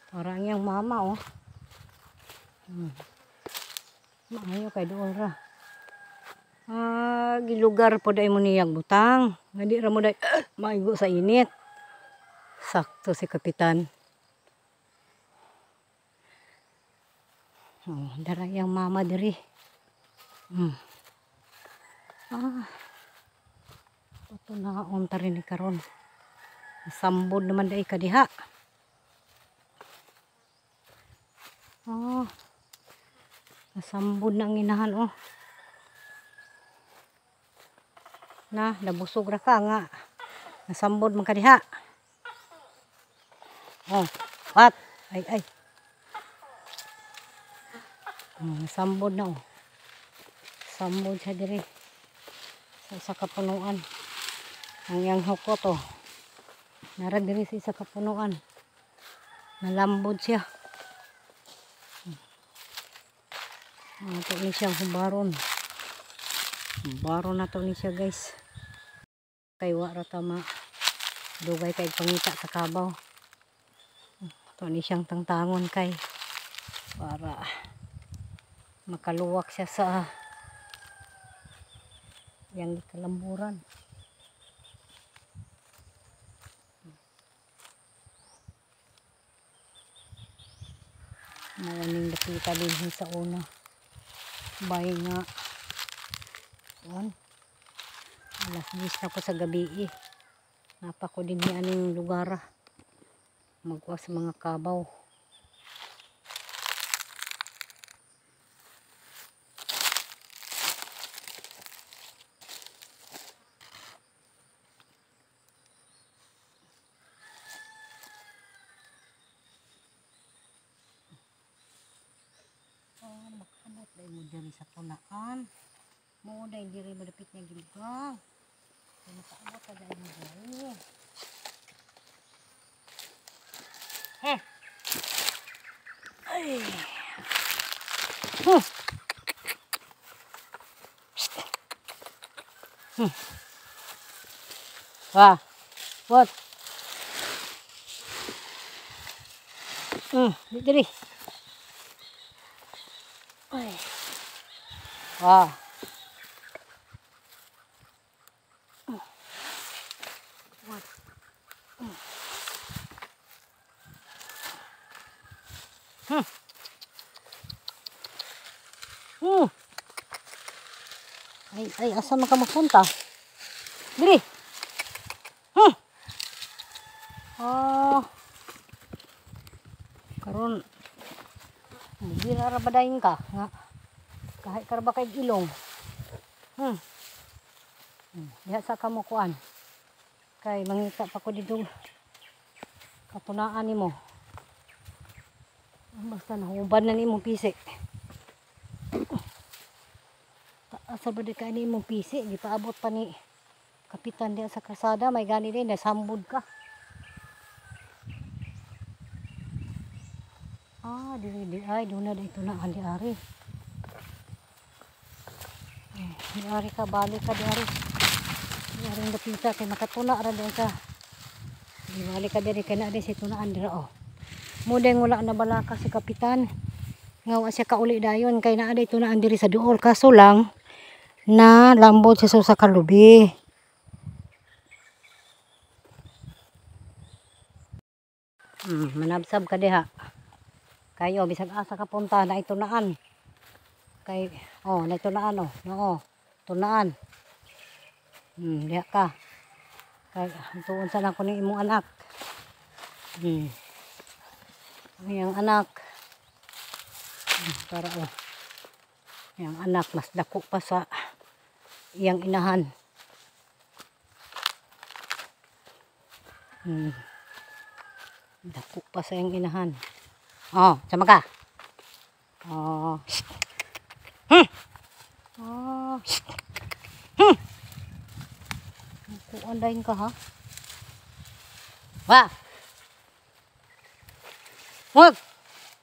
Para ang iyang mama Maayo kay doon ra. Gilugar po day mo niyag butang. Nga di ra mo day maigo sa init. Sakto si kapitan. Dara yang mama diri. Ito na ta rin ni karon. Sambod naman day kadiha. Nasambod na ang inahan nabusog ra ka nga. Nasambod man kadiha. What? Ay. Nasambod na Sambod siya diri. Sa kapunuan. Ang yang hukot nara diri sa kapunuan. Nalambod siya. Ito ni siya hubaron. Hubaron na to ni siya guys. Kay wara tama. Dugay kay pangita sa kabaw. Ito ni siyang tangtangon kay para makaluwak siya sa yang kalamburan. Maraming nakita din sa una. Bay nga. Alas 10 na ko sa gabi Napa ko din ni aning lugar. Magkuha sa mga kabaw. Makahanap dahil mo diri sa tunaan. Mo dahil diri malapit nga gilgang. Nakaabot ka dahil mo diri. Ay. What? Diri. Ay. Ay, asa man ka magpunta? Dili. Karon di na ra badayon ka nga kahit karba kay ilong. Diha sa kamukuan. Kay mangita pa ko dito katunaan nimo. Basta nahuban na nimo pisi. Asa ba di ka nimo pisi gipaabot pa ni kapitan diha sa kalsada may gani din nasambod ka. Di ay doon na dito na di ari. Di ari ka balik ka di ari. Di ari napita kay makatuna ra din ka. Di balik ka diri kay na di si tunaan dira Mudeng wala na balaka si kapitan. Nga siya kauli dayon kay naa day tunaan diri sa duol kaso lang na lambot siya sa kalubi. Manabsab ka diha. Kayo bisag asa ka punta na itunaan. Kay na itunaan tunaan. Diha ka. Kay tuon sa nako ning imong anak. Yang anak para yang anak mas dako pa sa iyang inahan. Dako pa sa iyang inahan. Sama ka. Andahin ka ha. Wah! Wag!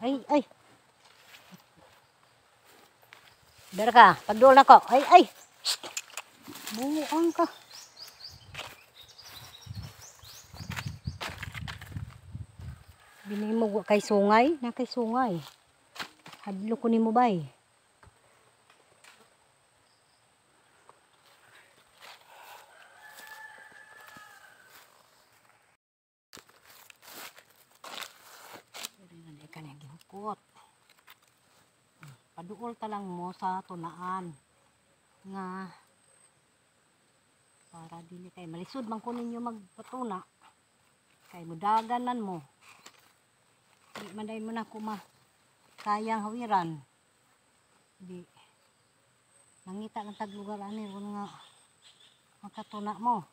Ay. Dara ka, pagduol na ko. Ay. Buang ka. Bini mo kay sungay, na kay sungay. Hadlo ko nimo bay. Hindi ka na gihukot. Paduol ta lang mo sa tunaan nga para dili kay malisod man ko ninyo magpatuna kay mudaganan mo. Di manday mo na kuma sayang hawiran. Di nangita ng taglugar ani kun nga makatuna mo.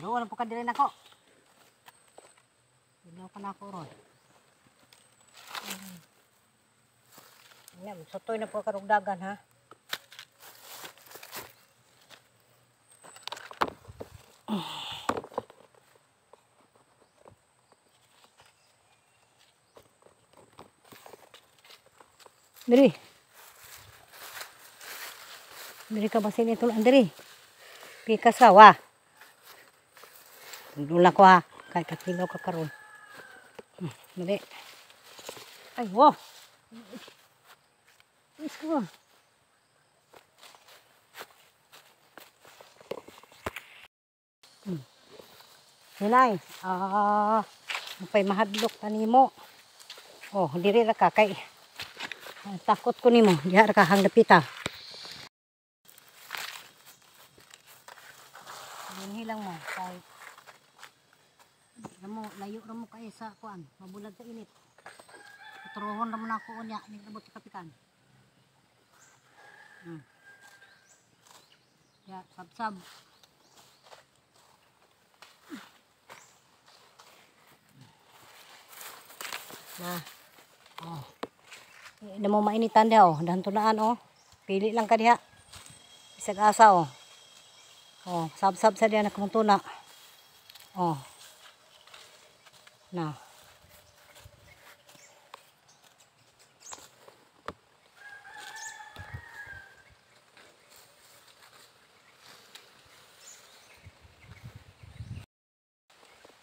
Roon po ka dili nako. Dilo pa na ako ron. Sotoy na po karugdagan ha. Diri ka basin ito lang diri. Pika sawa. Dula ko ha. Kay kakilaw ka karon. Diri. Ay wow. Isko. Hinay. Mapay mahadlok ka nimo. Oh, diri ra ka kay takot ko nimo. Diha ra ka hang dapita. Dinhi lang mo kay layo ra mo kay sa kuan, mabulag sa init. Turuhon ra mo na ako unya ning abot sa kapitan. Ya, sab-sab. Nah. Oh. Ina mo mainitan diha oh, dahan tunaan oh. Pili lang ka diha. Bisag asa oh. Oh, sab-sab sa diha na kumong tuna. Oh. Nah.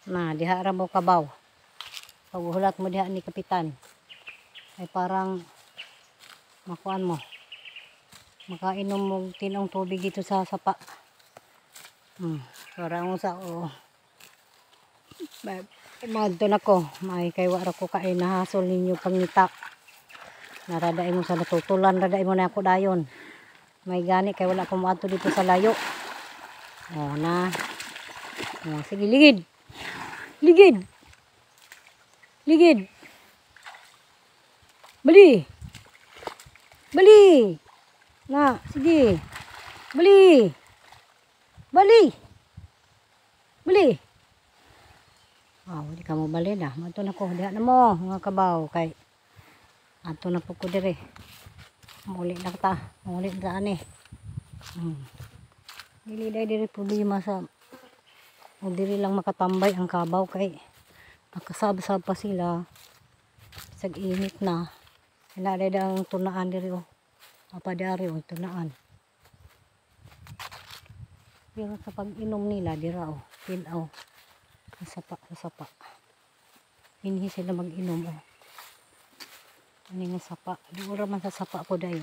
Nah, diha ra mo kabaw. Paghulat mo diha ni kapitan. Ay parang makuan mo. Makainom mo tinong tubig dito sa sapa. Parang sa oh. Madto na ko. May kay wara ko kay nahasol ninyo pangita. Naradaay mo sa natutulan, radaay mo na ako dayon. May gani kay wala ko moadto dito sa layo. Oh na. Oh, sige ligid. Ligid. Ligid. Bali. Bali. Na, sige. Bali. Bali. Bali. Di ka mo bali na. Mato na ko. Diha na mo, mga kabaw. Kay, ato na po ko dire. Muli na ta. Muli na ani. Dili day dire problema sa o diri lang makatambay ang kabaw kay nakasab-sab pa sila sag init na inaday ang tunaan diri o papadari o tunaan pero sa pag-inom nila dira o pilaw sa sapa hinhi sila mag-inom o ani nga sapa duol man sa sapa ko dayo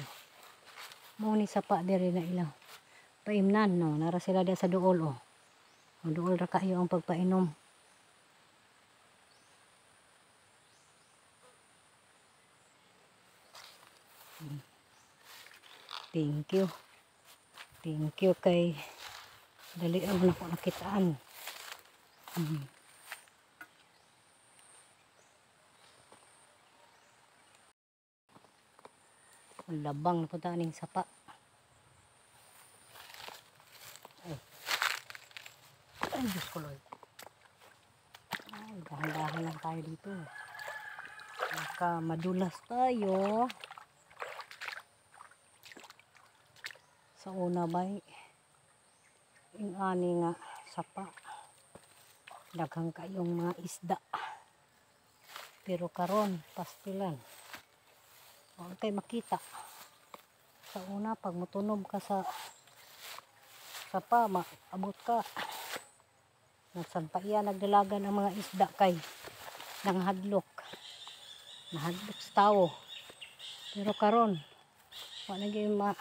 mo ni sapa diri na ilaw paimnan no nara sila dia sa duol o duol ra kayo ang pagpainom. Thank you. Thank you kay dali ang nako nakitaan. Labang na punta ning sapa. Ay, Diyos ko Lord. Ay, dahan-dahan lang tayo dito. Baka madulas tayo. Sa una ba Yung ani nga sapa. Daghang kayong mga isda. Pero karon pastilan. Huwag kayo makita. Sa una, pag mutunog ka sa sapa, abot ka. Nagsampaiya, nagdalagan ang mga isda kay nanghadlok. Nahadlok sa tao. Pero karon wala na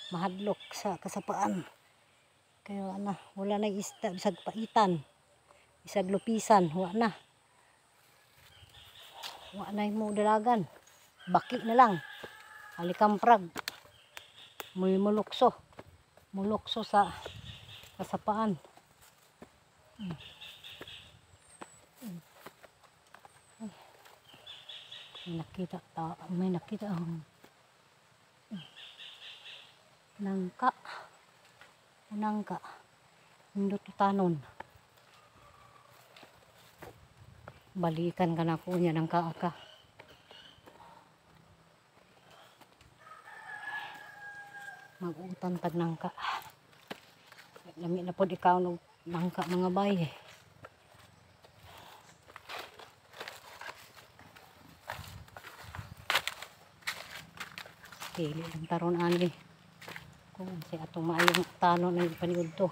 mahadlok sa kasapaan. Kaya wala na isda, bisag paitan, bisag lupisan, wala na mo dalagan. Baki na lang. Alikamprag. Mulukso sa kasapaan. May nakita ang nangka hindot tanon. Balikan ka na ko niya ng kaaka. Mag-utan tag nangka. Lami na po ikaw ng nangka mga bay. Pili ang taron ani. Kung si atong maayong tanon ng paniud to.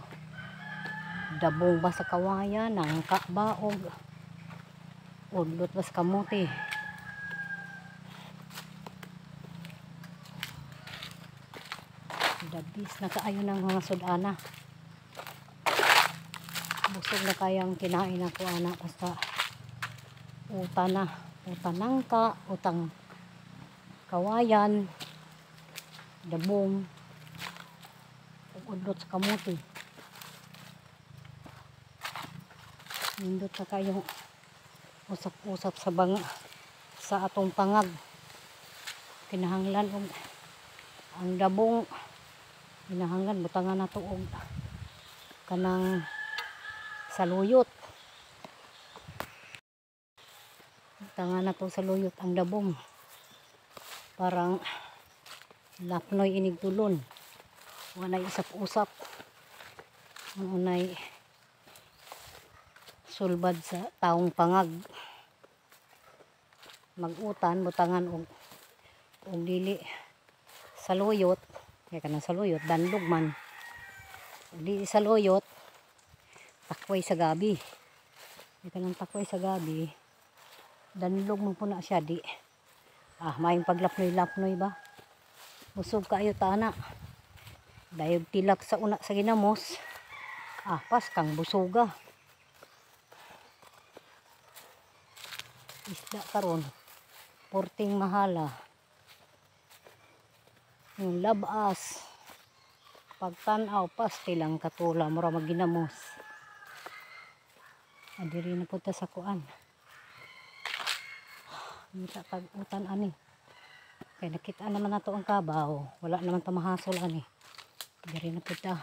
Dabong ba sa kawayan, nangka ba o udlot ba sa kamuti. Dabis na kaayo ng mga sudana. Busog na kayang kinain ako ana basta utan nangka, utang kawayan, dabong, udlot sa kamuti. Nindot na kayong usap-usap sa atong pangag. Kinahanglan ang dabong kinahanglan butangan na to og kanang saluyot. Butangan na to saluyot ang dabong. Parang lapnoy inig tulon. Wanay usap-usap. Wanay sulbad sa taong pangag. Magutan butangan og dili saluyot. Kaya kanang saluyot danlog man. Dili saluyot takway sa gabi. Kaya kanang takway sa gabi danlog mo po na siya di. Mayong paglapnoy-lapnoy ba? Busog kaayo tana. Dayog tilak sa una sa ginamos. Pas kang busoga. Isda karon porting mahala. Yung labas pagtanaw pastilang katula mura maginamos. Adiri na punta sa kuan. Kita tag-utan ani. Kaya nakita naman nato ang kabaw. Wala naman tamahasol ani. Adiri na punta.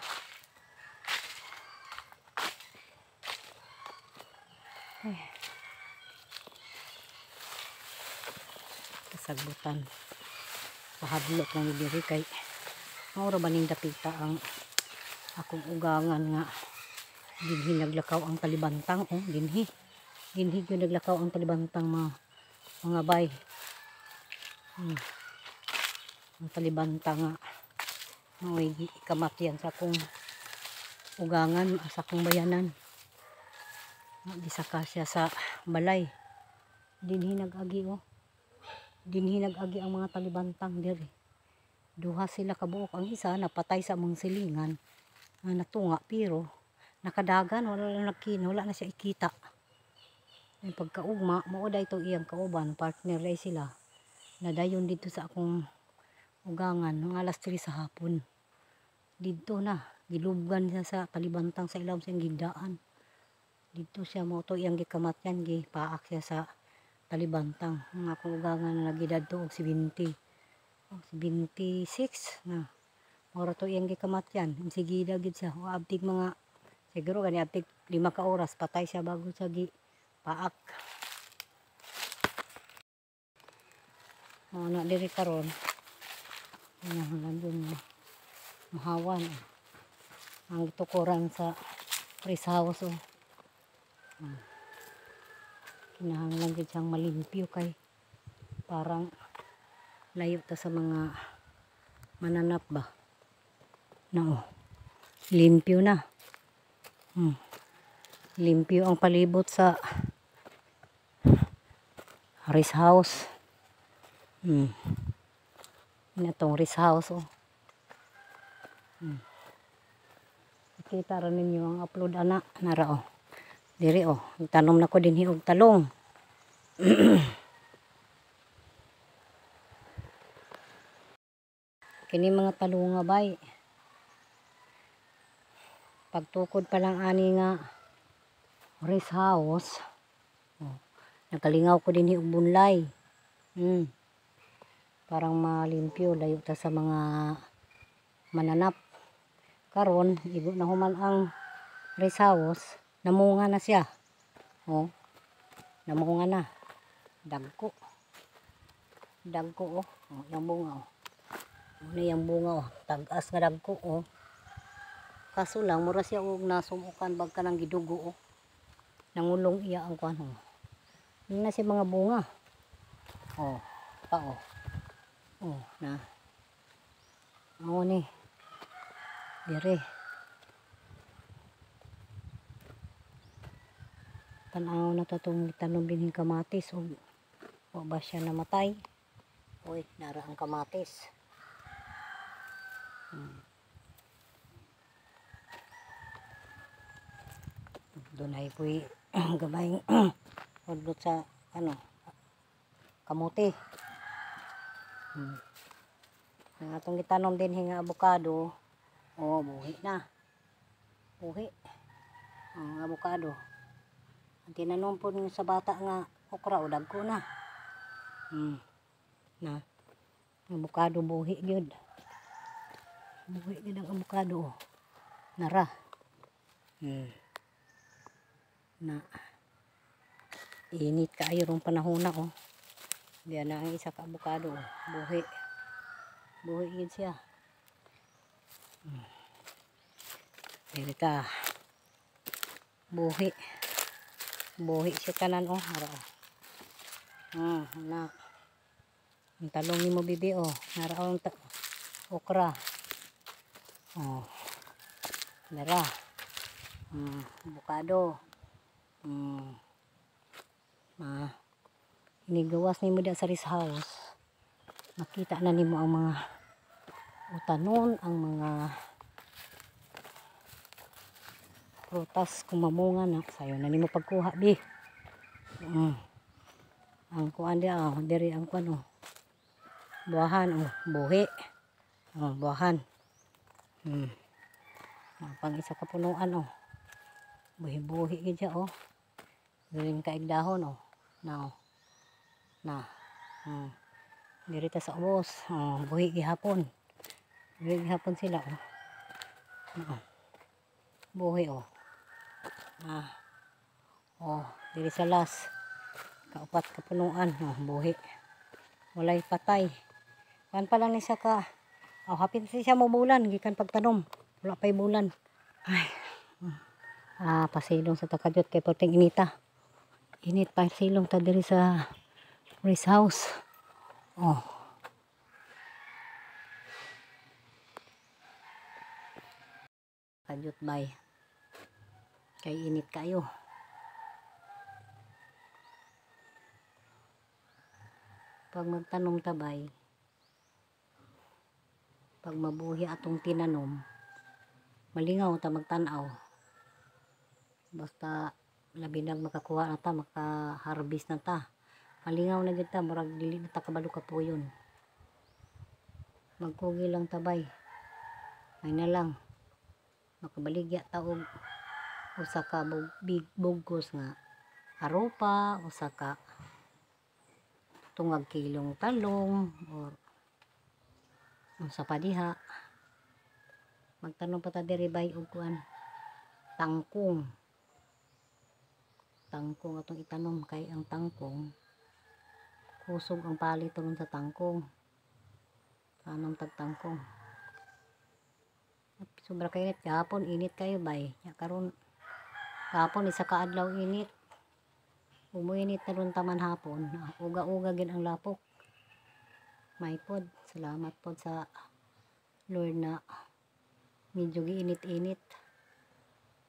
Kasagbutan. Pahadlok ng diri kay maura ba ning dapita ang akong ugangan nga dinhi naglakaw ang talibantang dinhi yun naglakaw ang talibantang mga bay. Ang talibantang nga may kamatyan sa akong ugangan sa akong bayanan. Gisaka siya sa balay. Dinhi nag-agi dinhi nag-agi ang mga talibantang diri. Duha sila kabuok. Ang isa napatay sa among silingan. Natunga pero nakadagan wala na siya ikita. Yung pagkaugma mao day itong iyang kauban partner day sila. Nadayon dito sa akong ugangan ng alas 3 sa hapon. Dito na gilubgan siya sa talibantang sa ilaw siyang gidaan. Dito siya mao to iyang gikamatyan gipaak siya sa talibantang. Ang akong ugangan na nagidad to og 70. 26 na. Mora to iyang gikamatyan. Sigida gid siya. O abtig mga siguro gani abtig 5 ka oras patay siya bago siya gipaak. Na diri karon. Nandun mahawan. ang tukuran sa rest house oh. Kinahanglan gid siyang malimpyo kay parang layo ta sa mga mananap ba na oh. Limpyo na. Limpyo ang palibot sa rest house. Inatong rest house oh. Kita ra ninyo ang upload ana nara oh. Diri oh, tanom na ko dinhi og talong. Kini mga talong nga bay. Pagtukod pa lang ani nga rest house. Oh, nakalingaw ko dinhi og bunlay. Parang malimpyo layo ta sa mga mananap. Karon igo na human ang rest house, namunga na siya. Oh. Namunga na. Dagko. Dagko oh. Oh, yang bunga oh. Ano yung bunga oh. Tagas nga dagko oh. Kaso lang mura siya og nasumukan bagka ng gidugo oh. Nangulong iya ang kuan oh. Yun na siya mga bunga. Oh, pa oh. Oh, na. Ako ni. Dire. Tanaw na tatong tanom din kamatis o ba siya namatay. Uy, nara ang kamatis. Doon ay po'y gabayng udlot sa ano kamote. Ang atong gitanom din nga avocado. Oh, buhi na. Buhi. Ang avocado. Ang tinanom po sa bata nga okra o dagko na. Na. Ang avocado buhi gyud. Buhi gyud ang avocado. Nara. Na. Init kaayo rong panahon na oh. Diyan na ang isa ka avocado oh. Buhi. Buhi gyud siya. Dili ta. Buhi. Buhi siya tanan oh. Ara. Na. Ang talong ni mo bibi oh. Nara ang okra. Oh. Nara. Avocado. Inigawas ni mo da sa rest house. Makita na nimo ang mga utanon, ang mga prutas kung mamunga na. Sayo na nimo pagkuha bi. Ang kuan di oh, diri ang kuan oh. Buahan oh, buhi. Oh, buahan. Pang isa ka punuan oh. Buhi-buhi gid siya oh. Galing kaig dahon oh. Now. Na. Diri ta sa ubos. Oh, buhi gihapon. Buhi gihapon sila oh. Buhi oh. Oh, diri sa las. Kaupat ka punuan oh, buhi. Walay patay. Kan pa lang ni siya ka. Oh, hapit siya mo bulan gikan pagtanom. Wala pay bulan. Ay. Pasilong sa takadyot kay perting inita. Init pa silong ta diri sa rest house. Oh. Kadyot bay. Kay init kayo. Pag magtanom tabay, pag mabuhi atong tinanom, malingaw ta magtanaw. Basta labi nang makakuha na ta, maka-harvest na ta. Malingaw na gid ta, murag dili na ta kabalo ka puyon. Magkugi lang tabay. Ay na lang. Makabaligya ta og usa ka bugkos nga arupa, usa ka tungag kilong talong or unsa pa diha. Magtanom pa ta diri bay og kuan tangkong. Tangkong atong itanom kay ang tangkong kusog ang palit tungod sa tangkong. Tanom tag tangkong. Sobra ka init kahapon, init kayo bay. Ya karon kahapon isa ka adlaw init. Umuinit na ron taman hapon. Uga-uga gid ang lapok. May pod, salamat pod sa Lord na medyo giinit-init.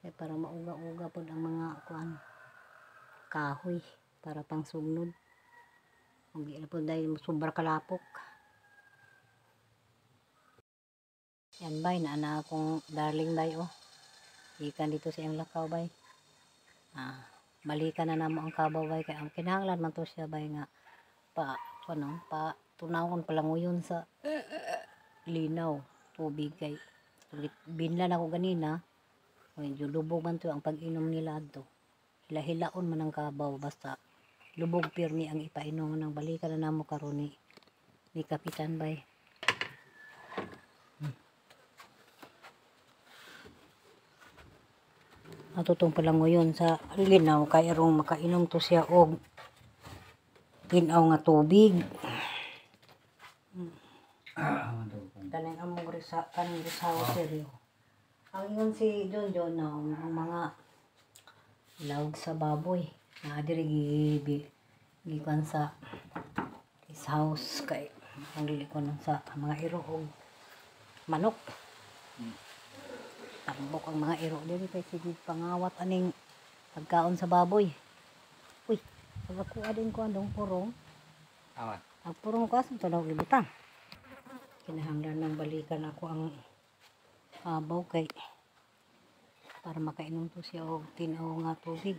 Kaya para mauga-uga pod ang mga kuan kahoy para pang sugnod. Kung di na po dahil sobra kalapok. Yan bay, na akong darling bay oh. Ikan dito sa iyang lakaw bay. Balikan na namo ang kabaw bay. Kaya ang kinahanglan man to siya bay nga pa tunawon palanguyon sa linaw tubig kay binlan ako ganina. Medyo lubog man to ang pag-inom nila to. Hilahilaon man ang kabaw basta lubog pirmi ang ipainom ng balikan na namo karon ni Kapitan bay. Atutong palanguyon sa linaw kay arong makainom to siya og tinaw nga tubig. Kanang among kanang risawa seryo. Ang ingon si John na ang mga lawg sa baboy na diri gikan sa his house kay ang dili ko sa mga iro og manok. Tambok ang mga iro diri kay sige pangawat aning pagkaon sa baboy. Uy, pag ako adin ko andong purong. Awan. Ang purong ko asan to daw ibutang. Kinahanglan nang balikan ako ang abaw kay para makainom to siya og tinaw nga tubig.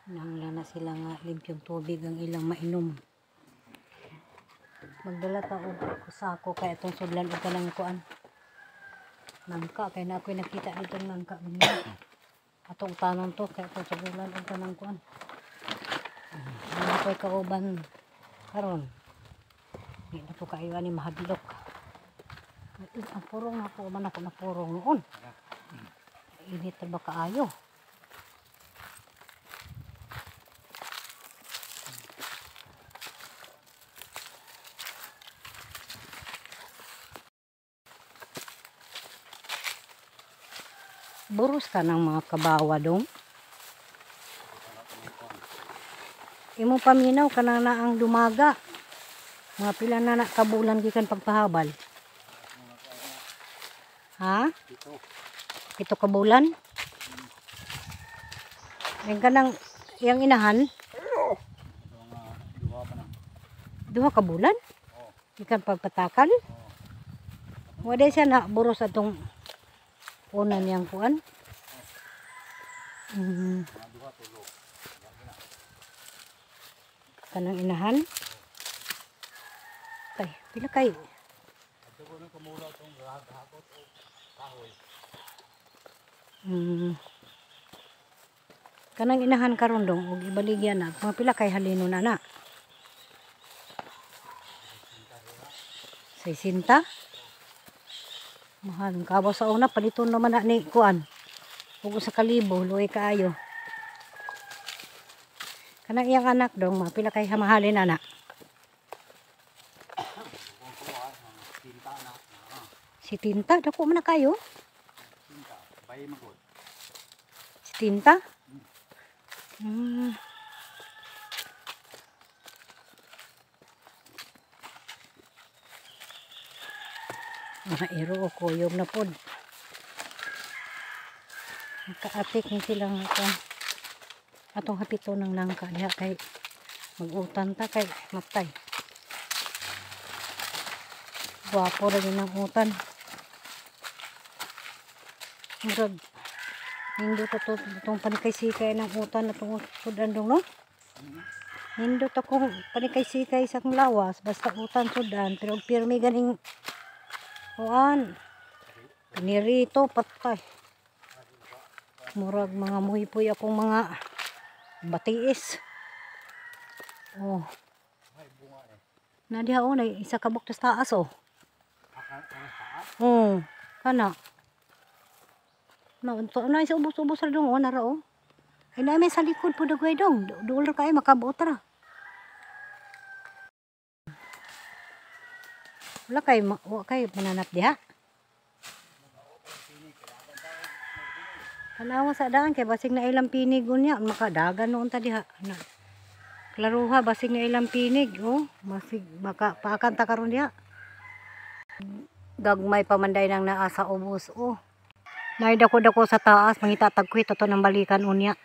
Kinahanglan na sila nga limpyong tubig ang ilang mainom. Magdala ta og kusako kay atong sudlan og kanang kuan. Nangka kay na ako'y nakita dito nangka ganyan. Atong tanon to kay atong sudlan og kanang kuan. Ano ko'y kauban karon. Di na po kayo ani mahadlok. Ang purong ako man ako na purong noon. Init na ba kaayo? Buros ka ng mga kabawa dong. Imo paminaw ka na ang dumaga. Mga pila na kabulan gikan pagpahabal. Ha? Ito kabulan? Yan ka ng iyang inahan? Duha kabulan? Gikan pagpatakal? Wala siya na buros atong una niyang kuan. Kanang inahan. Kay, pila kayo? Kanang inahan karon dong og ibaligyan na. Mga pila kay halino na. 60? Mahal ang kabaw sa una, paliton naman na ni kuan. Hugo sa kalibo, luwi kaayo. Kanang iyang anak dong, mapila kay hamahalin anak. Si Tinta, dako man na kayo? Si Tinta? Mga iro o kuyog na pod. Kaatik ni silang atong hapito ng nangka diha kay mag-utan ta kay matay. Guwapo ra yun ang utan. Murag hindi to itong panikay-sikay ng utan atong sudan dong no? Hindi to kung panikay-sikay sa lawas basta utan sudan pero pirmi ganing kuan. Pinirito patay. Murag mga muhipoy akong mga batiis. Oh. Nadiha o, isa kabuk tas taas o. Oh, kana. Na isa ubos-ubos ra dong o, nara o. Ay na may sa likod po dagway dong. Duol ra kayo makabuot ra. Wa kay mananap diha. Tanawa sa daan kay basig na ilang pinig unya makadagan noon ta diha. Klaruha basig na ilang pinig oh, basig baka paakan ta karon diha. Gagmay pamanday nang naa sa ubos oh. Nay dako-dako sa taas mangita tagkuhit to ng balikan unya.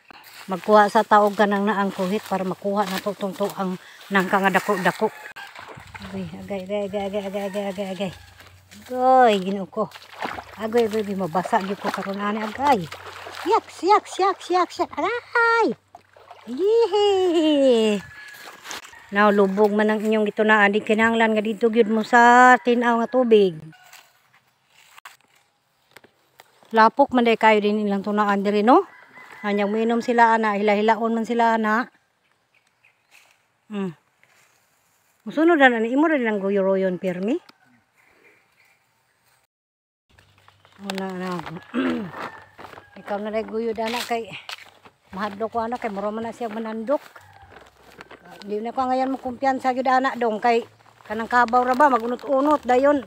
Magkuha sa taog kanang naang kuhit para makuha na to ang nangka nga dako-dako. Agay. Goy, Ginoo ko. Agay mabasa gyud ko karon ani agay. Yak. Aray. Yee. Now lubog man ang inyong gitunaan di kinahanglan nga dito gyud mo sa tinaw nga tubig. Lapok man day kayo din ilang tunaan diri no. Anyang minom sila ana, hila-hilaon man sila ana. Musunod na imo rin lang guyo-royon pirmi. Una. Ikaw na rin guyo dana kay mahadlok ko ana kay mura man na siya manandok. Di na ko ngayon mo kumpiyansa gyud ana dong kay kanang kabaw ra ba magunot-unot dayon.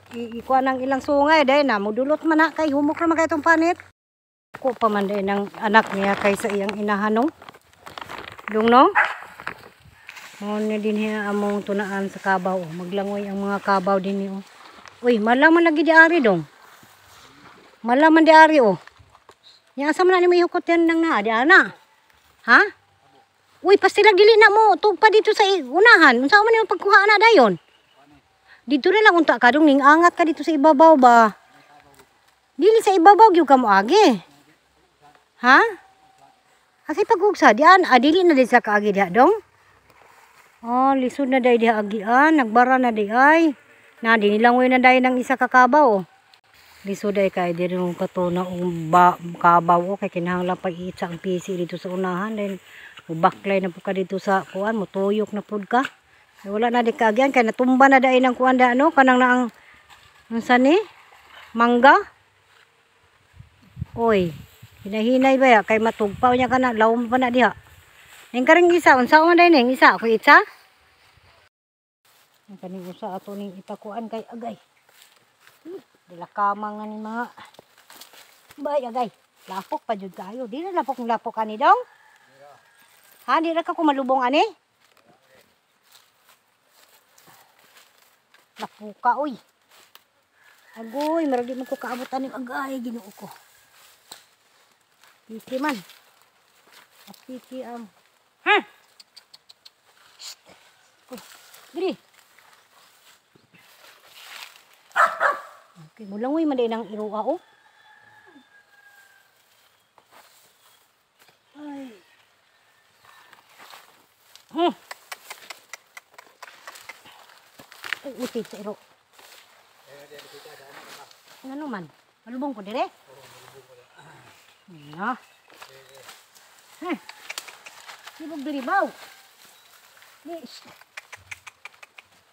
Ikuha ng ilang sungay day na mudulot man na kay humok ra man kay tong panit. Ko pa man day ng anak niya kay sa iyang inahanong. Dong no? Mo na din hiya among tunaan sa kabaw. Maglangoy ang mga kabaw din niyo. Uy, malaman lagi di ari dong. Malaman di ari oh. Nya asa man ni mo ihukot yan nang naa di ana. Ha? Uy, pastila dili na mo tugpa dito sa unahan. Unsa man imong pagkuha na dayon? Dito na lang unta ka dong ning angat ka dito sa ibabaw ba? Dili sa ibabaw gyud ka mo agi. Ha? Kasi pagugsa diyan, dili na din sa kaagi diha dong. Oh, lisod na day diha agian, nagbara na day ay. Na dinilangoy na day ng isa ka kabaw. Lisod day kay diri mong katuna kabaw kay kinahanglan pag-iitsa ang PC dito sa unahan then baklay na po ka dito sa kuan mo tuyok na pud ka. Ay, wala na di kaagyan kay natumba na day ng kuan da ano kanang naang unsa ni? Mangga. Oy, hinahinay ba ya kay matugpaw niya kana lawom pa na diha. Ning karing isa unsa man day ning isa ko itsa? Ang kaning usa ato ning ipakuan kay agay. Dila kamang ani mga bay agay. Lapok pa jud kayo. Di na lapok ani dong. Ha, di ra ka ko malubong ani? Lapuka oy. Agoy, marag di man ko kaabot ani agay Ginoo ko. Piki man. Piki Ha? Diri. Okay, mulangoy man din ang iruwa oh. Ay. Ay, utit sa iro. Ano man? Malubong ko dire? Na. Sibog diri baw.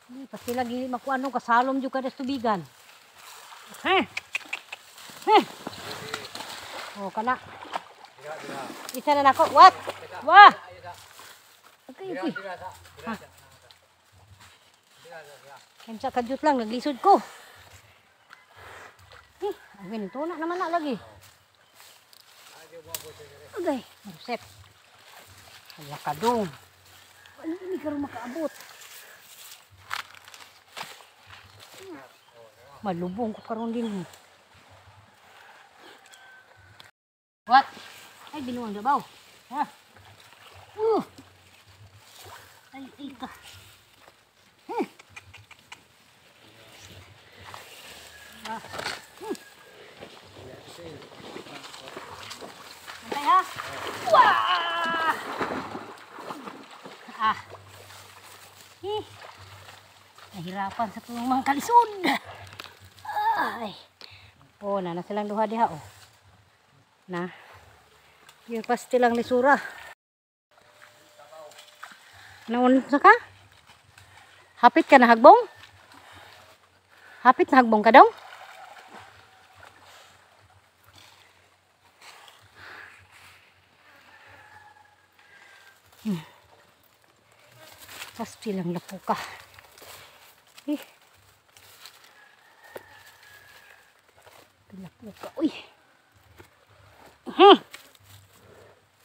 Ni pasti lagi makuano kasalom jud kada tubigan. Oh kana. Isa na nako. What? Wah. Okay. Kansa kajut lang naglisod ko. Ang ganito na naman na lagi. Okay, marusep. Kaya ka dong. Ano hindi ka rin makaabot? Malubong ko karon din. What? Ay, binuang dabaw. Ha? Ay, ika. Antay ha? Wah! Nahirapan sa tulong mga kalisod. Ay. Oh, na silang duha diha oh. Na. Yung pasti lang lisura. Naun sa ka? Hapit ka na hagbong? Hapit na hagbong ka daw? Pasti lang lapo ka. Pila po ka. Uy.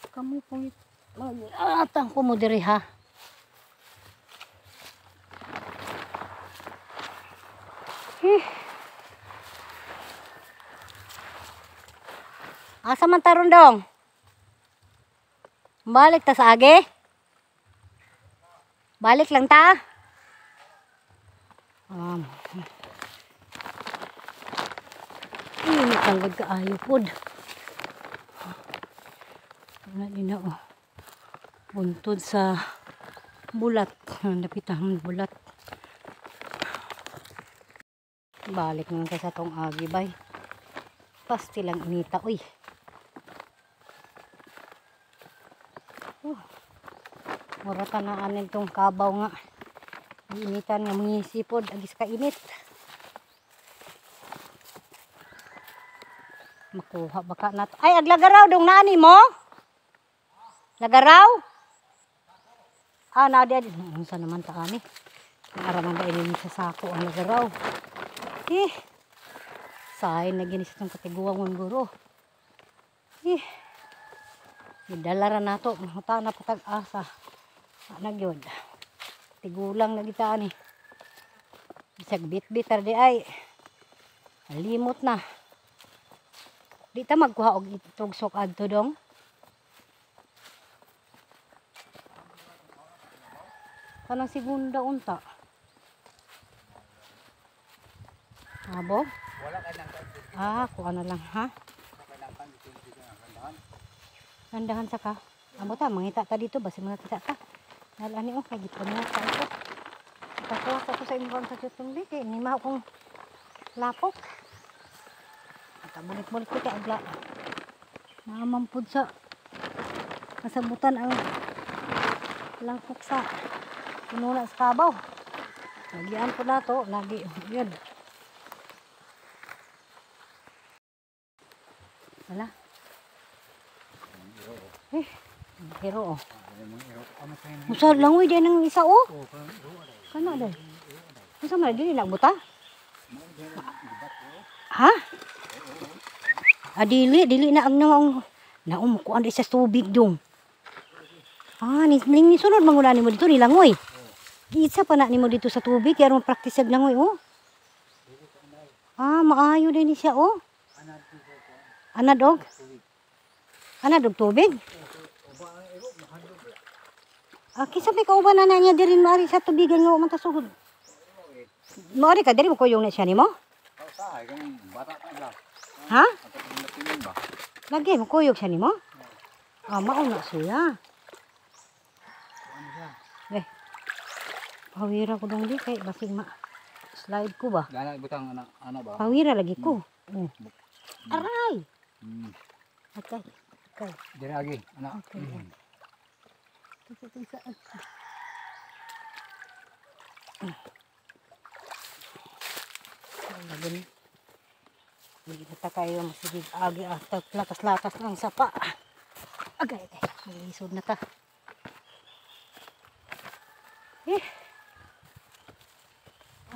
Kamu pong mag-atang ko mo diri ha. Asa man taron dong? Balik ta sa age? Balik lang ta? Init ang gud kaayo pod. Wala din na oh. Buntod sa bulat. Napitahan bulat. Balik naman ka sa tong agi bay. Pasti lang inita uy. Mura tanaan tong kabaw nga. Initan nga mangisipod agis ka init. Makuha baka nato. Ay aglagaraw dong nani mo? Lagaraw? Na di. Unsa naman ta ani? Araman ba ini sa sako ang lagaraw. Sain na ginis itong katiguang ng guro. Idalara na to. Mahuta na patag asa. Nagyod. Tigulang na kita ni. Bisag bit-bitar di ay. Limot na. Di ta magkuha og itugsok adto dong. Kanang segunda unta. Abo? Wala ka nang Kuha na lang ha. Nandahan sa ka. Amo ta, mangita ta dito. Basi mga kita ta. Nalani oh, kagit ko na sa ito. Kakuha ko sa imong sa jutong di. Kaya ni maho kong lapok. Nakabulit-bulit ko kaya agla. Namampod sa kasabutan ang langkok sa pinula sa kabaw. Nagyan po na to. Lagi. Yun. Wala. Hero oh. Musa langoy din ng isa oh. Kana day. Musa man dili nagbuta? Ha? Dili na ang naumukuan di sa tubig dong. Ni sunod mangula nimo dito ni langoy. Giitsa pa na nimo dito sa tubig kaya mo practice ag langoy oh. Maayo din siya oh. Anadog tubig. Kisa may kauban na niya diri mari sa tubigan nga man ta sugod. Mari ka diri mo kuyong na siya nimo? Ha? Lagi mo kuyog siya nimo? Mao na siya. Pawira ko dong di kay basig slide ko ba? Dala butang ana ba? Pawira lagi ko. Aray. Okay. Diri agi ana. Okay. Hindi na kayo masigig agi at lakas-lakas ng sapa. Agay. Magisod na ta.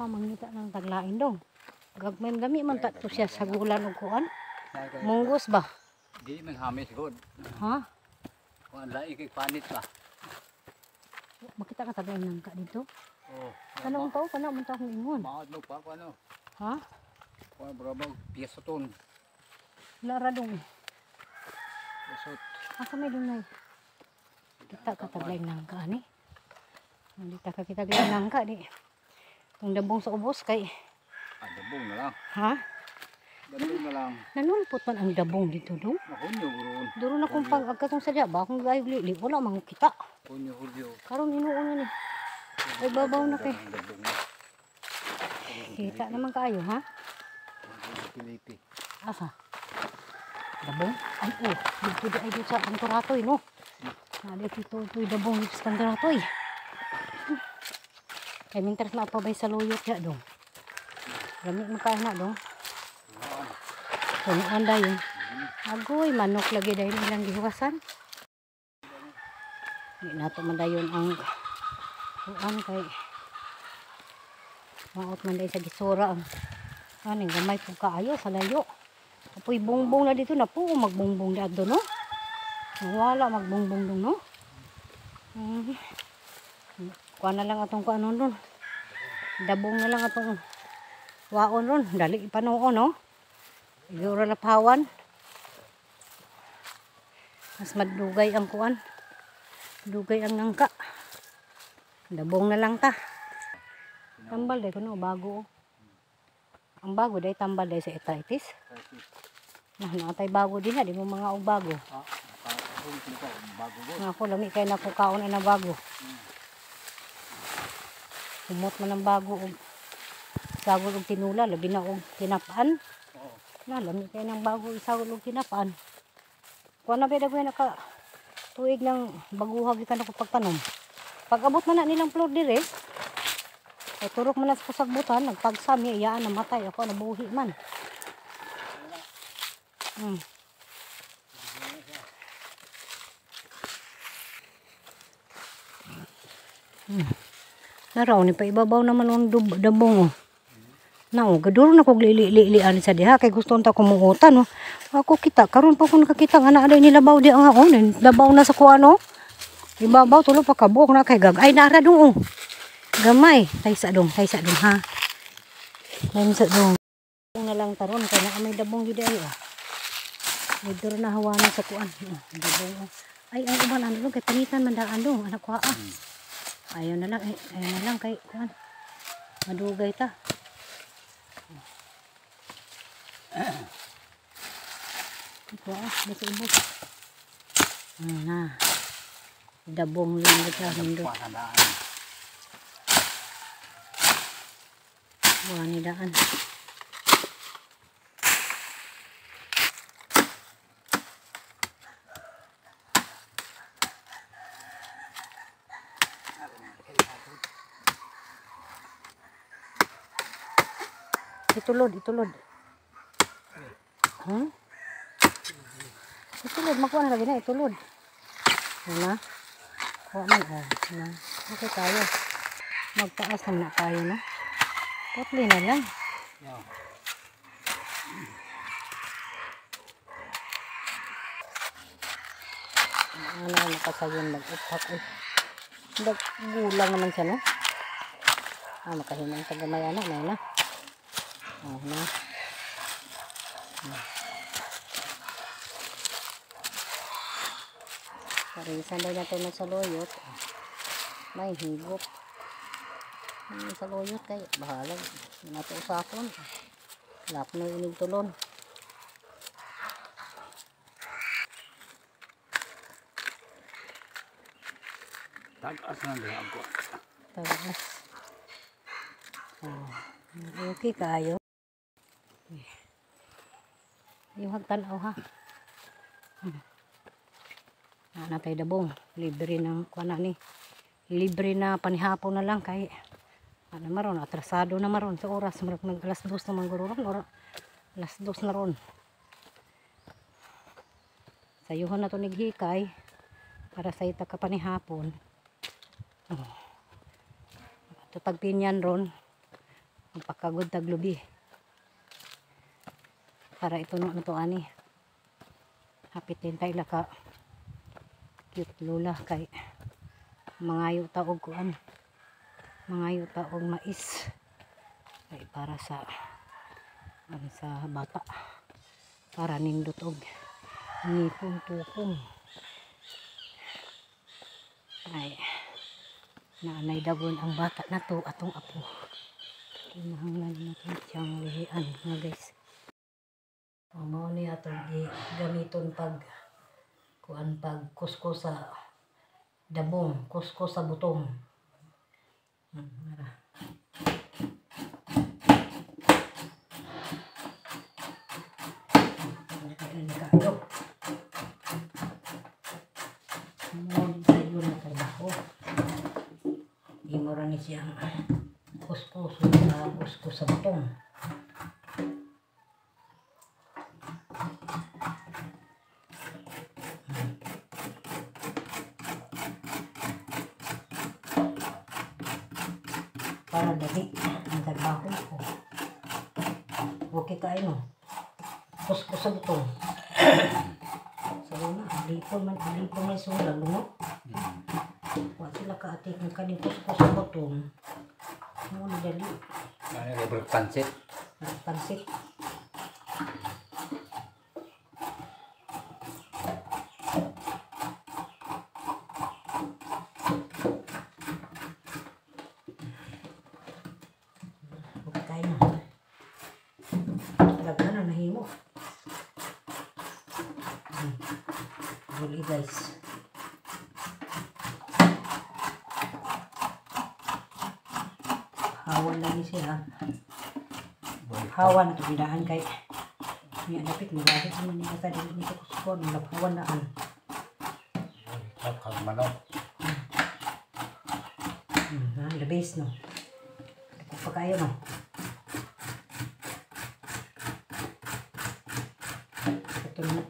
Mangita ng taglain dong. Gagmay dami man to siya sa gulan ug kuan. Munggos ba? Di man hamis god. Ha? Kuan lai kay panit ba. Makita ka tagay nangka dito? Kanang to? Kana man ta akong ingon. Maad mo pa ano? Ha? Kuan brabag piyesa ton. Lara dong. Resot. Asa may dunay? Kita ka tagay nangka ani. Nandita ka kita tagay nangka di. Tung dabong sa ubos kay Dabong na lang. ha? Dabong na lang. Nanulpot man ang dabong dito dong. Makunyo ron. Duro na kung pag agkatong sadya ba akong gayog li wala man kita. Kunyo hulyo. Karon inuuna ni. Ay babaw na kay. Kita naman kaayo ha? Pilipi. Asa? Dabong? Ay dito di ay dito sa Antoratoy no. Nade dito toy dabong dito sa Antoratoy. Kay mintas na pa bay sa luyot ya dong. Rami mo ka na dong. Punuan dayon. Agoy manok lagi dayon ilang gihuwasan. Di nato man dayon ang kuan kay maot man day sa gisura ang kaning gamay pug kaayo sa layo. Apoy bongbong na dito na po. Magbongbong na doon, no? Wala magbongbong doon, no? Kuha na lang atong kuha nun doon. Dabong na lang atong waon ron. Dali ipanoon, no? Igura na pahawan. Mas madugay ang kuan. Dugay ang nangka. Dabong na lang ta. Tambal day ko no, bago. Ang bago day tambal day sa arthritis. Natay bago din ha, di mo mga og bago. Ako lami kay nako kaon na bago. Umot man ang bago og sagol og tinula, labi na og tinapaan. Na lami kay nang bago isagol og tinapaan. Kuha na ba dagway naka tuig ng baguhag ikan ako pagtanom. Pag abot man na nilang flor dire, ay turok man na sa kasagbutan, nagpagsami, iyaan namatay ako, nabuhi man. Naraw ni pa ibabaw naman ang dabong. Nao, gaduro na kog lili-lian sa diha kay gusto ta kumuutan, no. Ako kita karon pa ko nakakita nga naa nila baw di ang aon, dabaw na sa kuano. Ibabaw tulo pa kabuk na kay gag. Ay nara dong. Gamay, taysa dong ha. Taysa dong. Na lang taron kay naa may dabong gid ay. Dito na hawanan sa kuan. Dabong. Ay uban ano kay panitan man daan dong anak ko ah. Ayaw na lang kay kuan. Madugay ta. Ito basta ubos. Na. Dabong lang kita hindot. Wani daan. Itulod. Itulod, makuha na lagi na, itulod. Na. Kuha na, na. Okay tayo. Magtaas na tayo, no? Potli na lang. Ano, nakasayon mag-upak, gulang naman siya, no? Makahinang sa gamay, na, na. Na. Parisan daw natin sa loyot. May higop. Sa loyot kay bahalag. Nato usapon. Lap na inig tulon. Tagas na lang ako. Tagas. Okay kayo. Yung hagtanaw ha. Natay dabong. Libre ng kuana ni. Libre na panihapon na lang kay ano maron atrasado na maron sa oras nag alas 2 na manguron or alas 2 na ron. Sayuhan na to nighikay para sa ita ka panihapon. Tutag pinyan ron. Magpakagod taglubi. Para ito na to ani. Hapitin tayo laka. Cute lula kay mangayo taog kuan. Mangayo taog mais. Kay para sa bata. Para nindot og nipon tukong. Ay naanay dagon ang bata na to atong apo. Kinahanglan natin siyang lihian nga guys. Mao ni atong gamiton pag kuan pag kusko sa dabong, kusko sa butong. Mara. Nagkayo. Mawag tayo na trabaho. Di mo rin siyang kusko sa butong. Para dali ang trabaho ko. Okay kayo no? kuskus sa butong. So na, alipon man sulang, no? Wa sila kaatik ng kaning kuskus sa butong. Muna dali. Ano yung pansit? Pansit. Pagkain na. Talaga na nahimo. Huli guys. Hawan lang ni siya. Hawan ito bidaan kay niya dapit magagit naman niya sa dili ni kuskuson hawan na an. Kag manok. The base no. Ito pa kayo no. Ito na.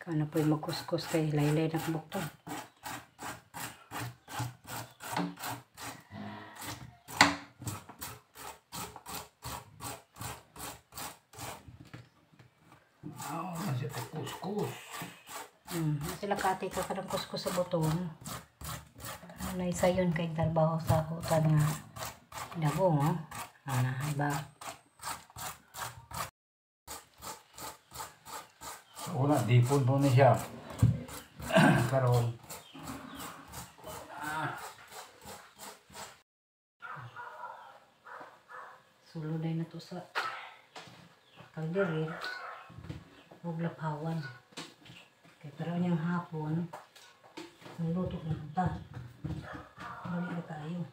Kana po yung magkuskus kay laylay na kabukton. Masih kuskus. Sila kati ka kadang kuskus sa butong. Naisa yun kay trabaho sa hutan nga dagong, oh. Iba. So, una, dipon po na siya. Karon. Suluday na to sa kalderir. Huwag lapawan. Kaya pero niyang hapon, nuluto na ita. Balik na tayo.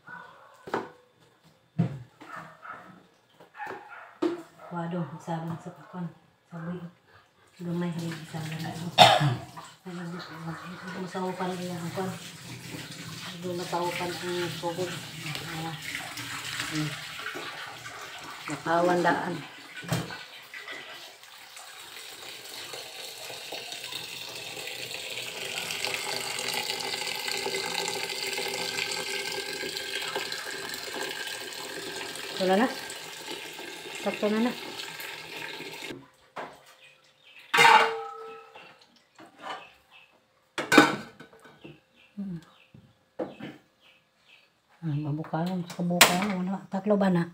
Wado, isalang sa pakon. Sabi, lumay rin isalang na ito. Kaya gusto mo, ito masawapan niya ang pakon. Ito matawapan ang pugod. Lapawan daan. Wala na. Sakto na na. Mabukalan sa kabukalan. Wala. Tatlo ba na?